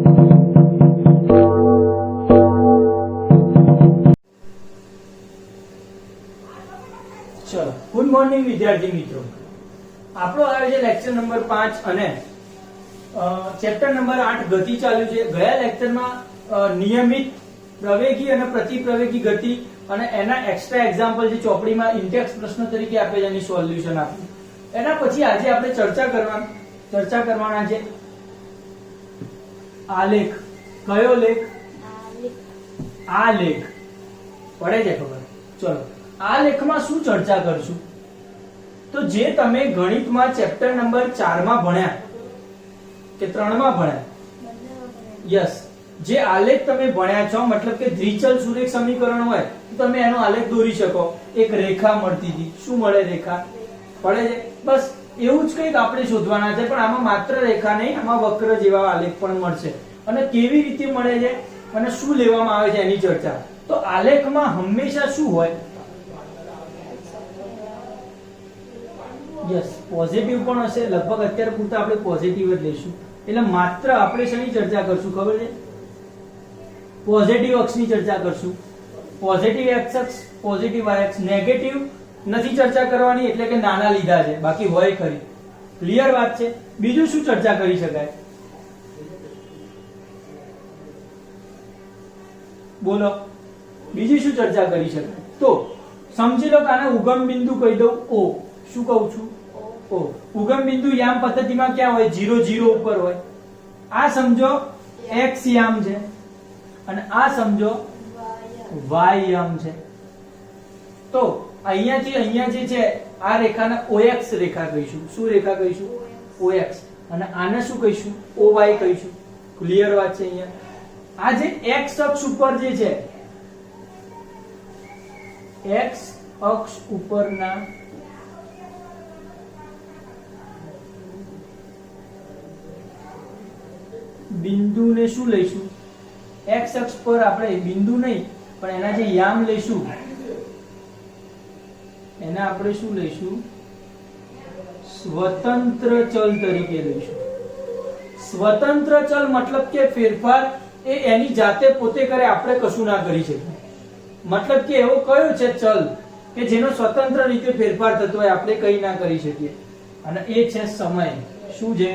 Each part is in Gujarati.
ચલો, ગુડ મોર્નિંગ વિદ્યાર્થી મિત્રો. આપણો આવે છે લેક્ચર નંબર 5 અને ચેપ્ટર નંબર 8 ગતિ ચાલુ છે. ગયા લેક્ચરમાં નિયમિત પ્રવેગી અને પ્રતિપ્રવેગી ગતિ અને એના એક્સ્ટ્રા એક્ઝામ્પલ જે ચોપડીમાં ઇન્ટેક્સ પ્રશ્ન તરીકે આપે છે એની સોલ્યુશન આપ્યું. એના પછી આજે આપણે ચર્ચા કરવાના છે આલેખ. કયો લેખ? આ લેખ. પડે છે ખબર? ચલો, આ લેખમાં શું ચર્ચા કરશું? તો જે તમે ગણિતમાં ચેપ્ટર નંબર 4 માં ભણ્યા કે 3 માં ભણ્યા, યસ, જે આલેખ તમે ભણ્યા છો, મતલબ કે દ્વિચલ સુરેખ સમીકરણ હોય તો તમે એનો આલેખ દોરી શકો. એક રેખા મળતી હતી. શું મળે? રેખા. પડે છે? બસ એવું જ કંઈક આપણે શોધવાના છે, પણ આમાં માત્ર રેખા નહીં, આમાં વક્ર જેવા આલેખ પણ મળશે. અને કેવી રીતે મળે છે અને શું લેવામાં આવે છે એની ચર્ચા. તો આલેખમાં હંમેશા શું હોય? યસ, પોઝિટિવ પણ હશે. લગભગ અત્યારે પૂરતા આપણે પોઝિટિવ જ લઈશું. એટલે માત્ર આપણે શેની ચર્ચા કરશું ખબર છે? પોઝિટિવ અક્ષની ચર્ચા કરશું. પોઝિટિવ એક્સ અક્ષ, પોઝિટિવ વાય અક્ષ. નેગેટિવ નથી ચર્ચા કરવાની, એટલે કે નાના લીધા છે, બાકી હોય ખરી. ક્લિયર વાત છે? બીજું શું ચર્ચા કરી શકાય? બોલો, બીજી શું ચર્ચા કરી શકાય? તો સમજી લો કે આને ઉગમ બિંદુ કહી દઉં, O. શું કહું છું? O. ઉગમ બિંદુ યામ પદ્ધતિમાં ક્યાં હોય? 0 0 ઉપર હોય. આ સમજો x યામ છે અને આ સમજો y યામ છે. તો અહીંયાથી અહીંયા જે છે આ રેખાને OX રેખા કહીશું. શું રેખા કહીશું? OX. અને આને શું કહીશું? OY કહીશું. ક્લિયર વાત છે? અહીંયા આ જે x અક્ષ ઉપર જે છે, x અક્ષ ઉપરના બિંદુને શું લઈશું? x અક્ષ પર આપણે બિંદુ નહીં પણ એના જે યામ લઈશું એને આપણે શું લઈશું? સ્વતંત્ર ચલ તરીકે લઈશું. સ્વતંત્ર ચલ મતલબ કે ફેરફાર એ એની જાતે પોતે કરે, આપણે કશું ના કરી શકીએ. મતલબ કે એવો કયો છે ચલ કે જેનો સ્વતંત્ર રીતે ફેરફાર થતો હોય, આપણે કઈ ના કરી શકીએ? અને એ છે સમય. શું છે?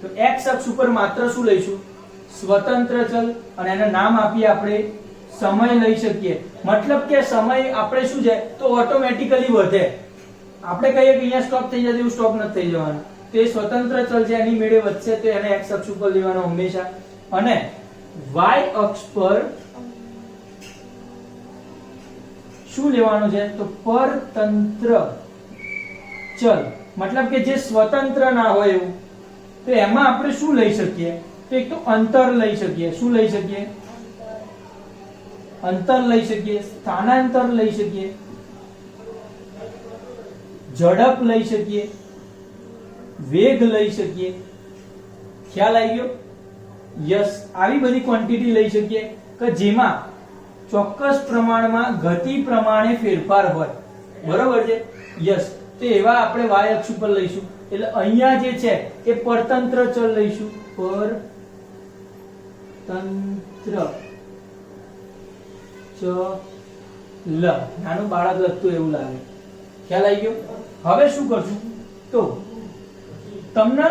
તો x અક્ષ ઉપર માત્ર શું લઈશું? સ્વતંત્ર ચલ. અને એને નામ આપીએ આપણે સમય લઈ શકીએ. મતલબ કે સમય આપણે શું છે તો ઓટોમેટિકલી વધે. આપણે કહીએ કે અહીંયા સ્ટોપ થઈ જાય, એવું સ્ટોપ નથી થઈ જવાનું. તે સ્વતંત્ર ચલ છે, એની મેળે વધશે તો એને x અક્ષ ઉપર લેવાનો હંમેશા. અને y અક્ષ પર શું લેવાનું છે? તો પરતંત્ર ચલ. મતલબ કે જે સ્વતંત્ર ના હોય એવું. તો એમાં આપણે શું લઈ શકીએ? તો એક તો અંતર લઈ શકીએ. શું લઈ શકીએ? અંતર લઈ શકીએ, સ્થાનાંતર લઈ શકીએ, ઝડપ લઈ શકીએ, વેગ લઈ શકીએ. ખ્યાલ આવી ગયો? યસ, આવી બધી ક્વોન્ટિટી લઈ શકીએ કે જેમાં ચોક્કસ પ્રમાણમાં ગતિ પ્રમાણે ફેરફાર હોય. બરોબર છે? યસ. તો એવા આપણે y અક્ષ ઉપર લઈશું. એટલે અહીંયા જે છે એ પરતંત્ર ચલ લઈશું. પરતંત્ર ચલ. નાનું બાળક લખતું એવું લાગે. ખ્યાલ આવી ગયો? હવે શું કરશું? તો તમને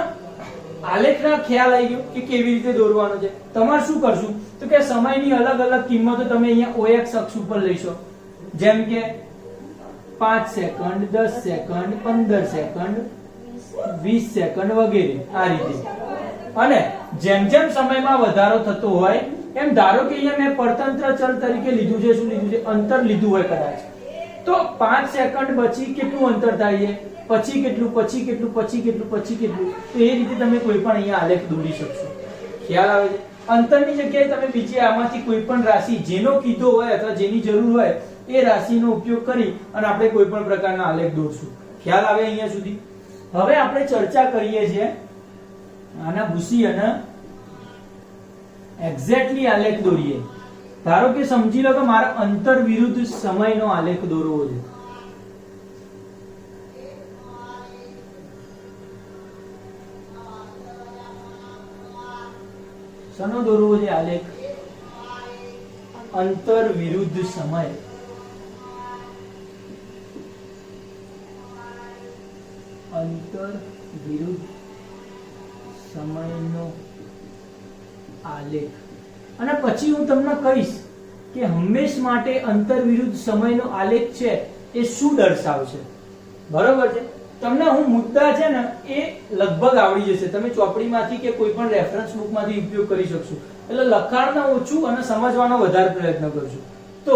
આલેખના ખ્યાલ આવી ગયો કે કેવી રીતે દોરવાનો છે. તમારે શું કરશું? તો કે સમયની અલગ અલગ કિંમતો તમે અહીંયા OX અક્ષ ઉપર લઈશો. જેમ કે 5 સેકન્ડ, 10 સેકન્ડ, 15 સેકન્ડ, 20 સેકન્ડ વગેરે. આ રીતે. અને જેમ જેમ સમયમાં વધારો થતો હોય એમ, ધારો કે અહીંયા મેં પરતંત્ર ચલ તરીકે લીધું છે. શું લીધું છે? અંતર લીધું હોય કદાચ. તો 5 સેકન્ડ પછી કેટલું અંતર થાય છે, પછી કેટલું, પછી કેટલું, પછી કેટલું, પછી કેટલું. તો એ રીતે તમે કોઈ પણ અહીંયા આલેખ દોરી શકશો. ખ્યાલ આવે છે? અંતરની જગ્યાએ તમે બીજી આમાંથી કોઈ પણ રાશિ જેનો કીધો હોય અથવા જેની જરૂર હોય એ રાશિનો ઉપયોગ કરી અને આપણે કોઈ પણ પ્રકારના આલેખ દોરશું. ખ્યાલ આવે અહીંયા સુધી? હવે આપણે ચર્ચા કરીએ છીએ આના ભૂસી અને એક્ઝેક્ટલી આલેખ દોરીએ. ધારો કે સમજી લો કે મારે અંતર વિરુદ્ધ સમયનો આલેખ દોરવો છે. શનો દોરવો છે આલેખ? અંતર વિરુદ્ધ સમય. અંતર વિરુદ્ધ સમયનો આલેખ. અને પછી હું તમને કહીશ કે હંમેશ માટે અંતર વિરુદ્ધ સમયનો આલેખ છે એ શું દર્શાવશે. બરોબર છે? તમને હું મુદ્દા છે ને એ લગભગ આવડી જશે. તમે ચોપડીમાંથી કે કોઈ પણ રેફરન્સ બુકમાંથી ઉપયોગ કરી શકશો. એટલે લખાણના ઓછું અને સમજવાનો વધારે પ્રયત્ન કરજો. તો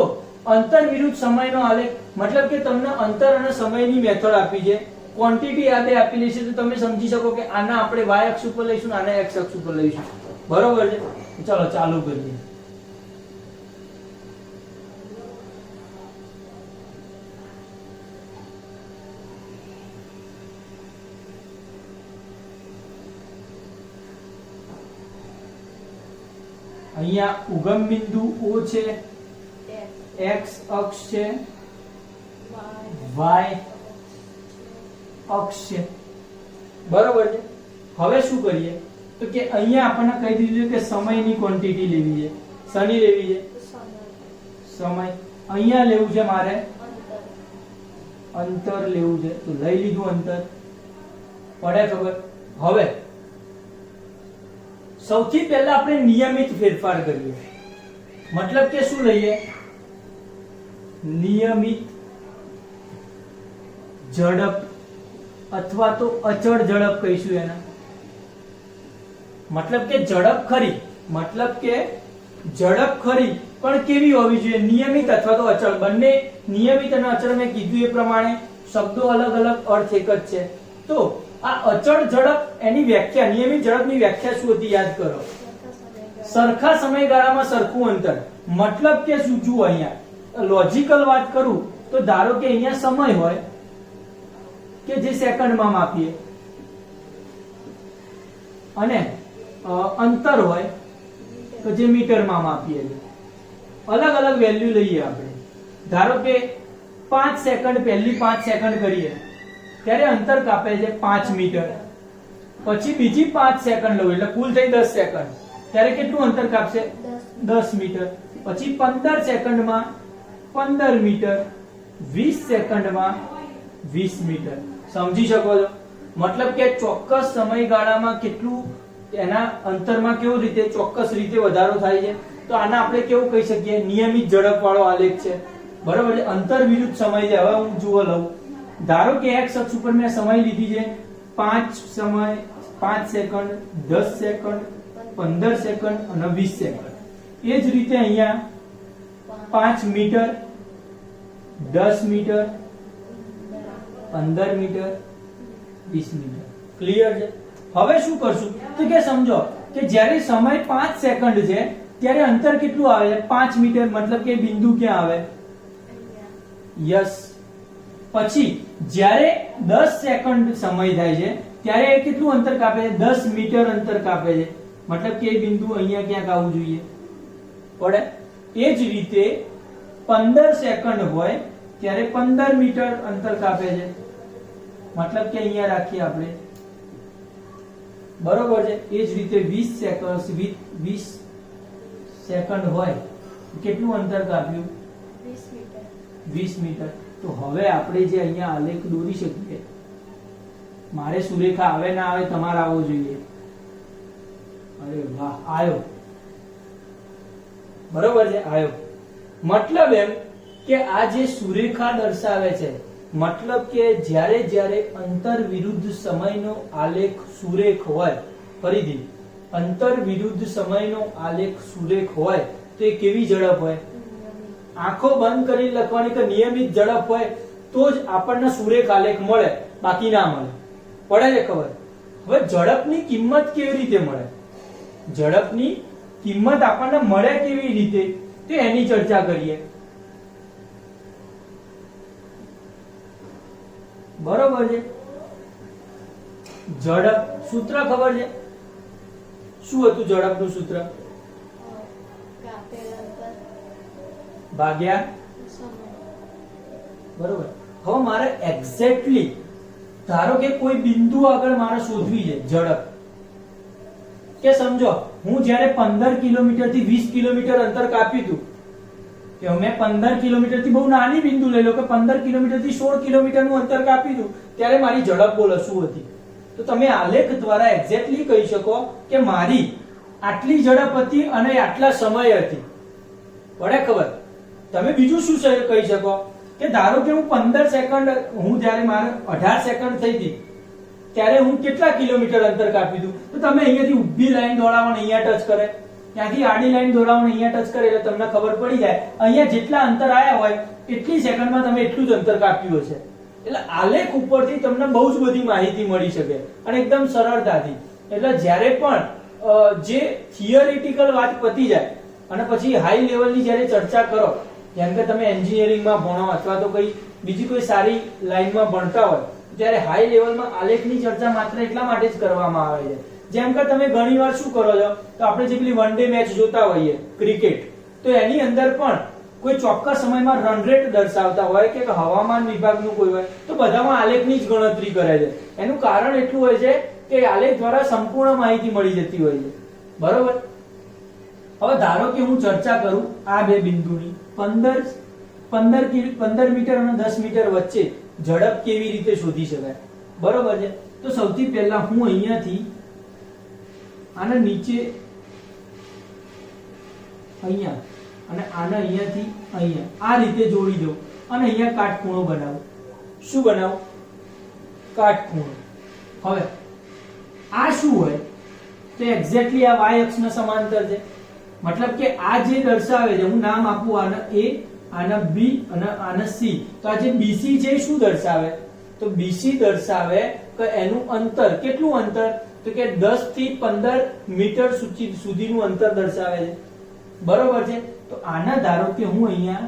અંતર વિરુદ્ધ સમયનો આલેખ મતલબ કે તમને અંતર અને સમયની મેથડ આપી છે, ક્વોન્ટિટી આ બે આપેલી છે, તો તમે સમજી શકો કે આના આપણે y અક્ષ ઉપર લઈશું, આને x અક્ષ ઉપર લઈશું. બરોબર છે? ચલો ચાલુ કરીએ. અહીંયા ઉગમ બિંદુ O છે, x અક્ષ છે, y અક્ષ છે. બરોબર છે? હવે શું કરીએ તો કે અહીંયા આપણને કહી દીધું છે કે સમયની ક્વોન્ટિટી લેવી છે. શની લેવી છે? સમય. અહીંયા લેવું છે મારે અંતર લેવું છે, તો લઈ લીધું અંતર. પડે ખબર? હવે સૌથી પહેલા આપણે નિયમિત ફેરફાર કરીએ. મતલબ કે શું લઈએ? નિયમિત ઝડપ અથવા તો અચળ ઝડપ કહીશું એને. મતલબ કે ઝડપ ખરી, મતલબ કે ઝડપ ખરી પણ કેવી હોવી જોઈએ? નિયમિત અથવા તો અચળ. બંને નિયમિત અને અચળ મેં કીધું એ પ્રમાણે શબ્દો અલગ અલગ, અર્થ એક જ છે. તો આ અચળ ઝડપ એની વ્યાખ્યા, નિયમિત ઝડપની વ્યાખ્યા શું હતી યાદ કરો? સરખા સમયગાળામાં સરખું અંતર. મતલબ કે શું? જુઓ અહીંયા લોજિકલ વાત કરું તો ધારો કે અહીંયા સમય હોય કે જે સેકન્ડમાં માપીએ અને અંતર હોય કે જે મીટરમાં માપીએ. અલગ અલગ વેલ્યુ લઈએ આપણે. ધારો કે 5 સેકન્ડ, પહેલી 5 સેકન્ડ કરીએ ત્યારે અંતર કાપે છે 5 મીટર. પછી બીજી 5 સેકન્ડ લઉં એટલે કુલ થઈ 10 સેકન્ડ, ત્યારે કેટલું અંતર કાપશે? 10 મીટર. પછી 15 સેકન્ડમાં 15 મીટર, 20 સેકન્ડમાં 20 મીટર. સમજી શકો છો? મતલબ કે ચોક્કસ સમયગાળામાં કેટલું એના અંતરમાં કેવું રીતે ચોક્કસ રીતે વધારો થાય છે. તો આના આપણે કેવું કહી શકીએ? નિયમિત ઝડપ વાળો આલેખ છે. બરોબર છે? અંતર વિરુદ્ધ સમય છે. હવે હું જુઓ લઉં. ધારો કે x અક્ષ ઉપર મેં સમય લીધી છે 5 સમય, 5 સેકન્ડ, 10 સેકન્ડ, 15 સેકન્ડ અને 20 સેકન્ડ. એ જ રીતે અહીંયા 5 metre, 10 metre, 15 metre, 20 metre. Clear છે? હવે શું કરશું તો કે સમજો કે જ્યારે સમય 5 સેકન્ડ છે ત્યારે અંતર કેટલું આવે છે? 5 મીટર. મતલબ કે બિંદુ ક્યાં આવે? યસ. પછી જ્યારે 10 સેકન્ડ સમય થાય છે ત્યારે કેટલું અંતર કાપે છે? 10 મીટર અંતર કાપે છે. મતલબ કે એ બિંદુ અહીંયા ક્યાંક આવવું જોઈએ. પડે? એ જ રીતે 15 સેકન્ડ હોય ત્યારે 15 મીટર અંતર કાપે છે. મતલબ કે અહીંયા રાખીએ આપણે. બરોબર છે? એ જ રીતે 20 સેકન્ડ હોય કેટલું અંતર કાપ્યું? 20 મીટર. તો હવે આપણે જે અહીંયા આલેખ દોરી શકીએ. મારે સુરેખા આવે ના આવે, તમારે આવવો જોઈએ. અરે વાહ, આવ્યો. બરોબર છે? આવ્યો. મતલબ એમ કે આ જે સુરેખા દર્શાવે છે, મતલબ કે જ્યારે જ્યારે અંતર વિરુદ્ધ સમયનો આલેખ સુરેખ હોય, ફરીથી અંતર વિરુદ્ધ સમયનો આલેખ સુરેખ હોય તો એ કેવી ઝડપ હોય? આંખો બંધ કરી લખવાની કે નિયમિત ઝડપ હોય તો જ આપણને સુરેખ આલેખ મળે, બાકી ના મળે. પડે છે ખબર? હવે ઝડપની કિંમત કેવી રીતે મળે? ઝડપની કિંમત આપણને મળે કેવી રીતે તો એની ચર્ચા કરીએ. બરોબર છે? ઝડપ સૂત્ર ખબર છે? શું હતું ઝડપનું સૂત્ર? ભાગ્યા. બરોબર. હવે મારે એક્ઝેક્ટલી ધારો કે કોઈ બિંદુ આગળ મારે શોધવી છે ઝડપ, કે સમજો હું જ્યારે 15 કિલોમીટર થી 20 કિલોમીટર અંતર કાપ્યું હતું, કે મેં 15 કિલોમીટર થી બહુ નાની બિંદુ લઈ લો કે 15 કિલોમીટર થી 16 કિલોમીટર નું અંતર કાપ્યું હતું, ત્યારે મારી ઝડપ બોલો શું હતી? તો તમે આલેખ દ્વારા એક્ઝેક્ટલી કહી શકો કે મારી આટલી ઝડપ હતી અને આટલા સમય હતી. પડે ખબર? તમે બીજું શું કહી શકો કે ધારો કે હું 15 સેકન્ડ, હું જ્યારે મારે 18 સેકન્ડ થઈ હતી ત્યારે હું કેટલા કિલોમીટર અંતર કાપ્યું હતું? તો તમે અહીંયાથી ઊભી લાઈન દોડાવો ને અહીંયા ટચ કરે, ત્યાંથી આડી લાઈન દોડાવો ને અહીંયા ટચ કરે, એટલે તમને ખબર પડી જાય અહીંયા જેટલા અંતર આયા હોય એટલી સેકન્ડમાં તમે એટલું જ અંતર કાપ્યું હશે. એટલે આલેખ ઉપરથી તમને બહુ જ બધી માહિતી મળી શકે અને એકદમ સરળતાથી. એટલે જ્યારે પણ જે થિયરિટિકલ વાત પતી જાય અને પછી હાઈ લેવલની જ્યારે ચર્ચા કરો, જેમ કે તમે એન્જિનિયરિંગમાં ભણો અથવા તો કોઈ બીજી કોઈ સારી લાઈનમાં ભણતા હોય, ત્યારે હાઈ લેવલમાં આલેખની ચર્ચા માત્ર એટલા માટે જ કરવામાં આવે છે. જેમ કે તમે ઘણીવાર શું કરો છો, તો આપણે જે પેલી વન ડે મેચ જોતા હોઈએ ક્રિકેટ, તો એની અંદર પણ કોઈ ચોક્કસ સમયમાં રન રેટ દર્શાવતા હોય કે હવામાન વિભાગનું કોઈ હોય, તો બધામાં આલેખની જ ગણતરી કરે છે. એનું કારણ એટલું હોય છે કે આલેખ દ્વારા સંપૂર્ણ માહિતી મળી જતી હોય છે. બરોબર? હવે ધારો કે હું ચર્ચા કરું આ બે બિંદુની, 15 મીટર અને 10 મીટર વચ્ચે ઝડપ કેવી રીતે શોધી શકાય. બરોબર છે? તો સૌથી પહેલા હું અહીંયાથી આના નીચે અહીંયા અને આના અહીંયાથી અહીંયા આ રીતે જોડી દઉં અને અહીંયા કાટખૂણો બનાવું. શું બનાવું? કાટખૂણો. હવે આ શું હોય? તો એક્ઝેક્ટલી આ y અક્ષના સમાંતર છે. મતલબ કે આ જે દર્શાવે છે, હું નામ આપું આને a, આને b અને આને c, તો આ જે BC છે એ શું દર્શાવે? તો BC દર્શાવે કે એનું અંતર, કેટલું અંતર? તો કે 10 થી 15 મીટર સુધીનું અંતર દર્શાવે છે. બરોબર છે? તો આના ધારો કે હું અહીંયા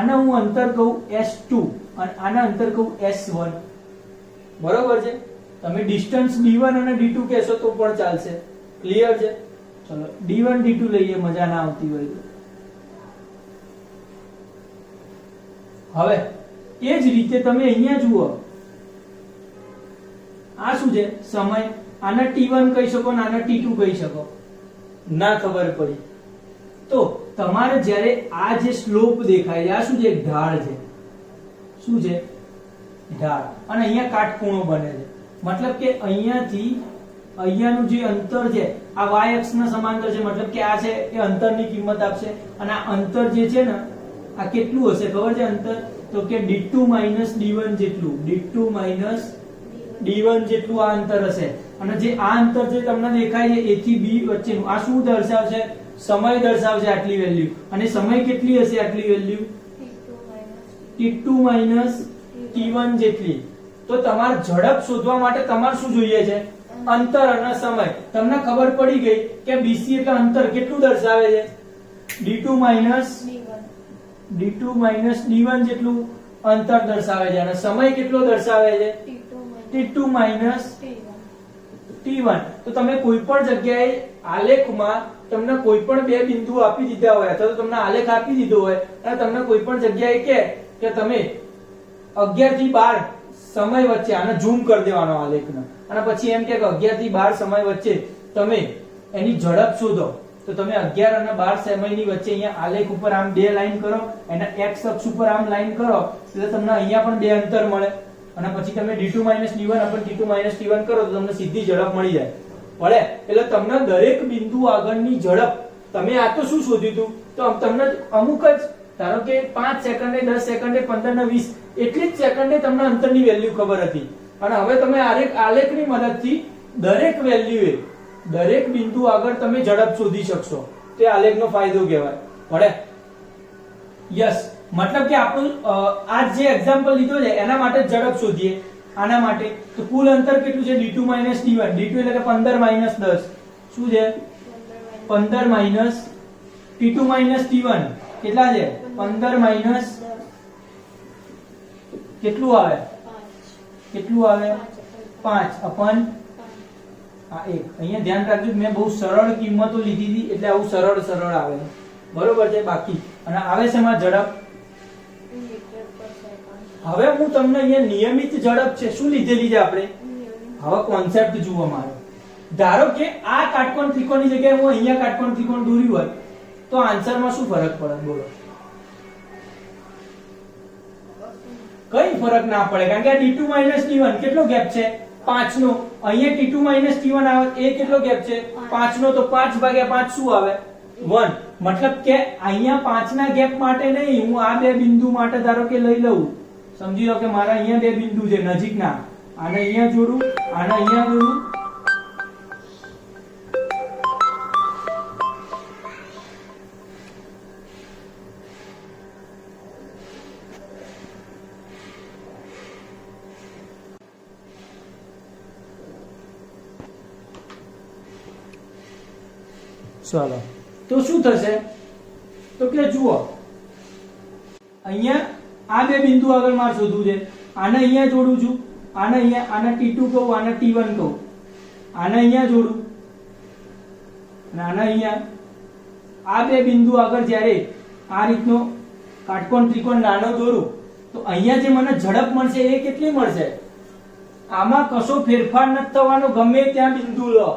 આના હું અંતર કહું S2 અને આના અંતર કહું S1. બરોબર છે? તમે ડિસ્ટન્સ D1 અને D2 કહેશો તો પણ ચાલશે. ક્લિયર છે? ચલો D1 D2 લઈએ, મજા ના આવતી હોય તો. હવે એ જ રીતે તમે અહીંયા જુઓ, આ શું છે? સમય. આને T1 કહી શકો અને આને T2 કહી શકો. ના ખબર પડી તો તમારે જ્યારે આ જે સ્લોપ દેખાય છે, આ શું છે? ઢાળ છે. શું છે? ઢાળ. અને અહીંયા કાટખૂણો બને છે. મતલબ કે અહીંયાથી અહીંયાનું જે અંતર છે આ y અક્ષના સમાંતર છે. મતલબ કે આ છે એ અંતરની કિંમત આપશે અને આ અંતર જે છે ને આ કેટલું હશે ખબર છે અંતર? તો કે D2 - D1 જેટલું, D2 - D1 જેટલું આ અંતર હશે. અને જે આ અંતર જે તમને દેખાય છે A થી B વચ્ચેનું, આ શું દર્શાવશે? સમય દર્શાવશે આટલી વેલ્યુ. અને સમય કેટલી હશે આટલી વેલ્યુ? T2 - T1 જેટલી. તો તમારે ઝડપ શોધવા માટે તમારે શું જોઈએ છે? અંતર અને સમય. તમને ખબર પડી ગઈ કે BC એટલે અંતર કેટલું દર્શાવે છે? D2 - D1 જેટલું અંતર દર્શાવે છે. અને સમય કેટલો દર્શાવે છે? T2 - T1. તો તમે કોઈ પણ જગ્યાએ આલેખમાં તમને કોઈ પણ બે બિંદુ આપી દીધા હોય અથવા તો તમને આલેખ આપી દીધો હોય અને તમને કોઈ પણ જગ્યાએ કે તમે 11 થી 12 સમય વચ્ચે, આને ઝૂમ કરી દેવાનો આલેખને, અને પછી એમ કે 11 થી 12 સમય વચ્ચે તમે એની ઝડપ શોધો, તો તમે 11 અને 12 સમયની વચ્ચે અહીંયા આલેખ ઉપર આમ બે લાઈન કરો, એના x અક્ષ ઉપર આમ લાઈન કરો, એટલે તમને અહીંયા પણ બે અંતર મળે. અને પછી તમે D2 - D1 અને T2 - T1 કરો તો તમને સીધી ઝડપ મળી જાય. પડે? એટલે તમને દરેક બિંદુ આગળની ઝડપ, તમે આ તો શું શોધ્યું હતું? તો તમને અમુક જ, ધારો કે 5 સેકન્ડે, 10 સેકન્ડે, 15 ને 20 એટલી જ સેકન્ડે તમને અંતરની વેલ્યુ ખબર હતી. અને હવે તમે આલેખની મદદથી દરેક વેલ્યુએ દરેક બિંદુ આગળ તમે ઝડપ શોધી શકશો. તે આલેખનો ફાયદો કહેવાય. પડે? યસ. મતલબ કે આપણું આ જે એક્ઝામ્પલ લીધો છે એના માટે ઝડપ શોધીએ. આના માટે તો કુલ અંતર કેટલું છે? D2 - D1. D2 એટલે કે 15 - 10. શું છે? 15 - T2 - T1 કેટલા છે? 15 - કેટલું આવે? કેટલું આવે? 5 upon આ 1. અહીંયા ધ્યાન રાખજો, મેં બહુ સરળ કિંમતો લીધી હતી એટલે આવું સરળ આવે. બરોબર છે? બાકી અને આવે છે માં ઝડપ. હવે હું તમને અહીંયા નિયમિત ઝડપ છે શું લીધેલી છે આપણે? હવે કોન્સેપ્ટ જુઓ મારો. ધારો કે આ કાટકોણ ત્રિકોણની જગ્યાએ હું અહીંયા કાટકોણ ત્રિકોણ દોર્યું હોય તો આન્સરમાં શું ફરક પડે બોલો? કઈ ફરક ના પડે, કારણ કે આ d2 d1 કેટલો ગેપ છે? 5 નો. અહીંયા t2 t1 આવે એ કેટલો ગેપ છે? 5 નો. તો 5 ભાગ્યા 5 શું આવે? 1. મતલબ કે અહીંયા 5 ના ગેપ માટે નહીં, હું આ બે બિંદુ માટે ધારો કે લઈ લઉં. સમજી લો કે મારા અહીંયા બે બિંદુ છે નજીકના, આને અહીંયા જોડું, આને અહીંયા જોડું. ચાલો તો શું થશે? તો કે જુઓ અહીંયા આ બે બિંદુ આગળ મારે શોધવું છે. આને અહીંયા જોડું છું, આને અહીંયા, આને t2 કહું, આને t1 કહું, આને અહીંયા જોડું અને આને અહીંયા. આ બે બિંદુ આગળ જ્યારે આ રીતનો કાટકોણ ત્રિકોણ નાનો દોરું તો અહીંયા જે મને ઝડપ મળશે એ કેટલી મળશે? આમાં કશો ફેરફાર નથી થવાનો. ગમે ત્યાં બિંદુ લો,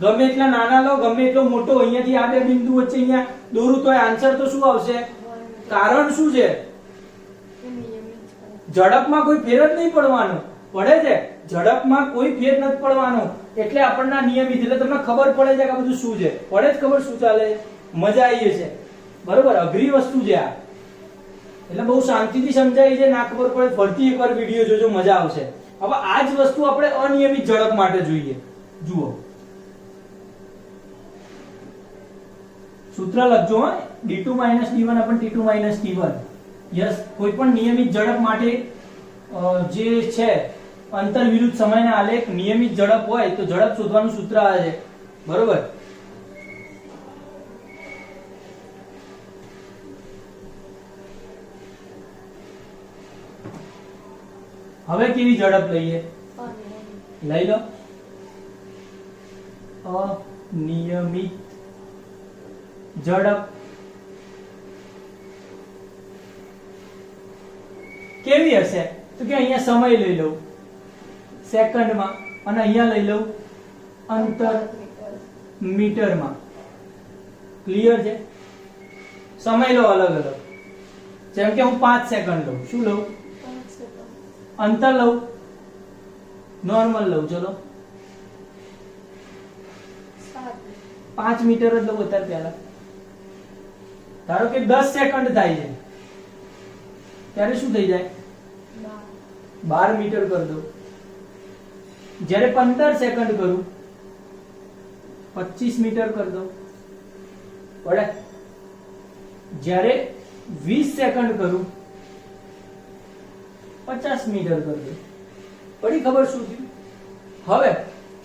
ગમે એટલા નાના લો, ગમે એટલો મોટો, અહીંયાથી આ બે બિંદુ વચ્ચે અહીંયા દોરું તો આન્સર તો શું આવશે? કારણ શું છે? ઝડપમાં કોઈ ફેર જ નહીં પડવાનો. પડે છે ઝડપમાં કોઈ ફેર નથી પડવાનો, એટલે આપણને નિયમિત, એટલે તમને ખબર પડે છે કે આ બધું શું છે. પડે જ ખબર શું ચાલે, મજા આવી છે. બરોબર, અઘરી વસ્તુ છે આ, એટલે બહુ શાંતિથી સમજાય છે. ના ખબર પડે ફરતી એકવાર વિડીયો જોજો, મજા આવશે. હવે આ જ વસ્તુ આપણે અનિયમિત ઝડપ માટે જોઈએ. જુઓ સૂત્ર લખજો, d2 d1 t2 t1. Yes, કોઈ પણ નિયમિત ઝડપ માટે જે છે અંતર વિરુદ્ધ સમયના આલેખ નિયમિત ઝડપ હોય તો ઝડપ શોધવાનું સૂત્ર આ છે. બરોબર, હવે કેવી ઝડપ લઈએ? લઈ લો અનિયમિત ઝડપ. કેવી હશે? તો કે અહીંયા સમય લઈ લઉં સેકન્ડમાં અને અહીંયા લઈ લઉં અંતર મીટરમાં. ક્લિયર છે? સમય લો અલગ અલગ. જેમ કે હું 5 સેકન્ડ લઉં, શું લઉં? અંતર લઉં નોર્મલ લઉં, ચલો 5 મીટર જ લઉં અત્યારે. પહેલા ધારો કે 10 સેકન્ડ થાય છે ત્યારે શું થઈ જાય? 12 મીટર કરી દો. જ્યારે 15 સેકન્ડ કરું 25 મીટર કરી દો. પડે? જ્યારે 20 સેકન્ડ કરું 50 મીટર કરી દો. પડી ખબર શું થયું? હવે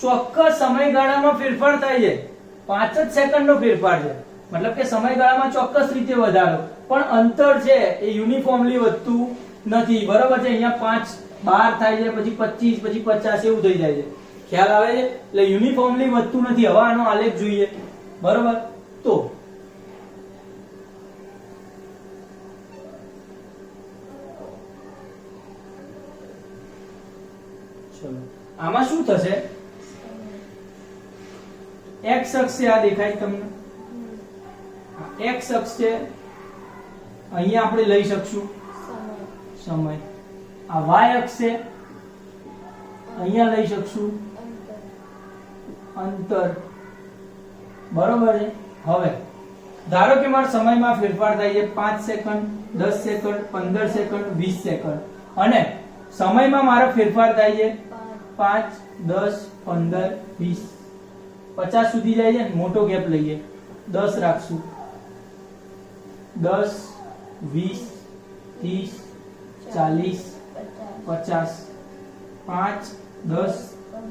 ચોક્કસ સમયગાળામાં ફેરફાર થાય છે. 5 જ સેકન્ડનો ફેરફાર છે, મતલબ કે સમયગાળામાં ચોક્કસ રીતે વધારો, પણ અંતર છે એ યુનિફોર્મલી વધતું નથી. બરોબર છે? અહીંયા 5 12 થાય છે, પછી 25, પછી 50 એવું થઈ જાય છે. ખ્યાલ આવે છે? એટલે યુનિફોર્મલી વધતું નથી. હવે આનો આલેખ જોઈએ. બરોબર, તો ચલો આમાં શું થશે? x અક્ષ છે, આ દેખાય તમને? x અક્ષ છે, અહીંયા આપણે લઈ શકશું સમય. આ y અક્ષ છે, અહીંયા લઈ શકશું અંતર. બરોબર છે? હવે ધારો કે મારા સમયમાં ફેરફાર થાય છે 5 સેકન્ડ, 10 સેકન્ડ, 15 સેકન્ડ, 20 સેકન્ડ, અને સમયમાં મારો ફેરફાર થાય છે 5, 10, 15, 20, 50 સુધી જાય છે. મોટો ગેપ લઈએ, 10 રાખશું. 10, 20, 30, 40, 50, 5, 10,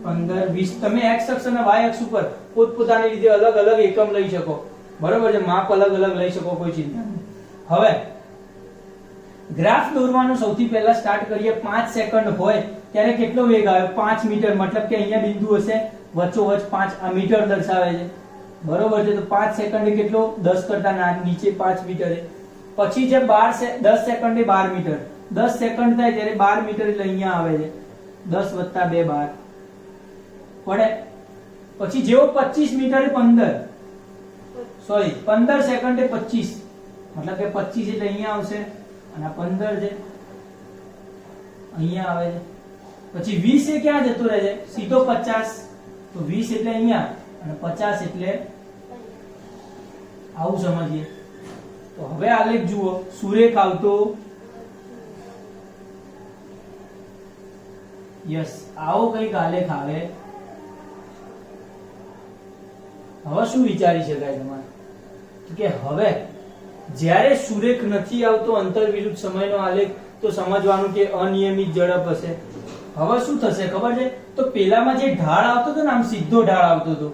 15, 20. તમે x અક્ષ અને y અક્ષ ઉપર પોતપોતાની રીતે અલગ અલગ એકમ લઈ શકો. બરોબર છે? માપ અલગ અલગ લઈ શકો, કોઈ ચિંતા નહીં. હવે ગ્રાફ દોરવાનું સૌથી પહેલા સ્ટાર્ટ કરીએ. 5 સેકન્ડ હોય ત્યારે કેટલો વેગ આવે? 5 મીટર. મતલબ કે અહીંયા બિંદુ હશે વચ્ચોવચ 5 મીટર દર્શાવે છે. બરોબર છે? તો 5 સેકન્ડ કેટલો? 10 કરતા નીચે 5 મીટર. પછી જે 10 સેકન્ડ એ 12 મીટર. 10 સેકન્ડ થાય ત્યારે 12 મીટર એટલે અહીંયા આવે છે 10 + 2 12. પડે. પછી જેવો 25 મીટરે 15 સેકન્ડે 25, મતલબ કે 25 એટલે અહીંયા આવશે અને 15 છે અહીંયા આવે છે. પછી 20 એ ક્યાં જતો રહે છે? સીધો 50, તો 20 એટલે અહીંયા અને 50 એટલે આવું સમજીએ. તો હવે આલેખ જુઓ, સુરેખ આવતો, યસ આવો કઈક આલેખ આવે. હવે શું વિચારી શકાય તમારે કે હવે જ્યારે સુરેખ નથી આવતો અંતર વિરુદ્ધ સમયનો આલેખ, તો સમજવાનું કે અનિયમિત ઝડપ હશે. હવે શું થશે ખબર છે? તો પેલામાં જે ઢાળ આવતો હતો ને, આમ સીધો ઢાળ આવતો હતો,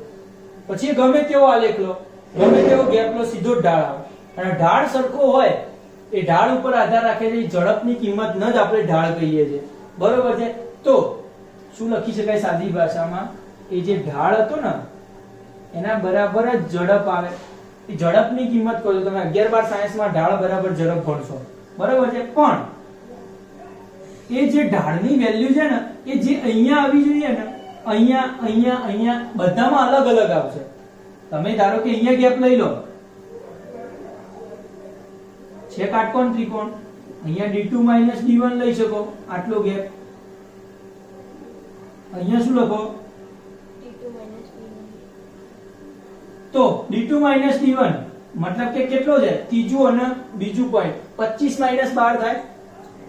પછી ગમે તેવો આલેખ લો, ગમે તેવો ગેપ લો, સીધો જ ઢાળ આવે. અને ઢાળ સરખો હોય એ ઢાળ ઉપર આધાર રાખે છે. ઝડપની કિંમત ન જ આપણે ઢાળ કહીએ છીએ, બરોબર છે? તો શું લખી શકાય સાદી ભાષામાં? એ જે ઢાળ હતો ને એના બરાબર જ ઝડપ આવે. એ ઝડપની કિંમત કહો છો તમે 11-12 સાયન્સમાં ઢાળ બરાબર ઝડપ ભણશો, બરોબર છે? પણ એ જે ઢાળની વેલ્યુ છે ને એ જે અહીંયા આવી જોઈએ ને, અહીંયા અહીંયા અહીંયા બધામાં અલગ અલગ આવશે. તમે ધારો કે અહીંયા ગેપ લઈ લો, છે કાટકોણ ત્રિકોણ, અહીંયા d2 - d1 લઈ શકો, આટલો ગેપ. અહીંયા શું લખો? તો d2 - d1 મતલબ કે કેટલો છે? ત્રીજું અને બીજું પોઈન્ટ 25 - 12 થાય.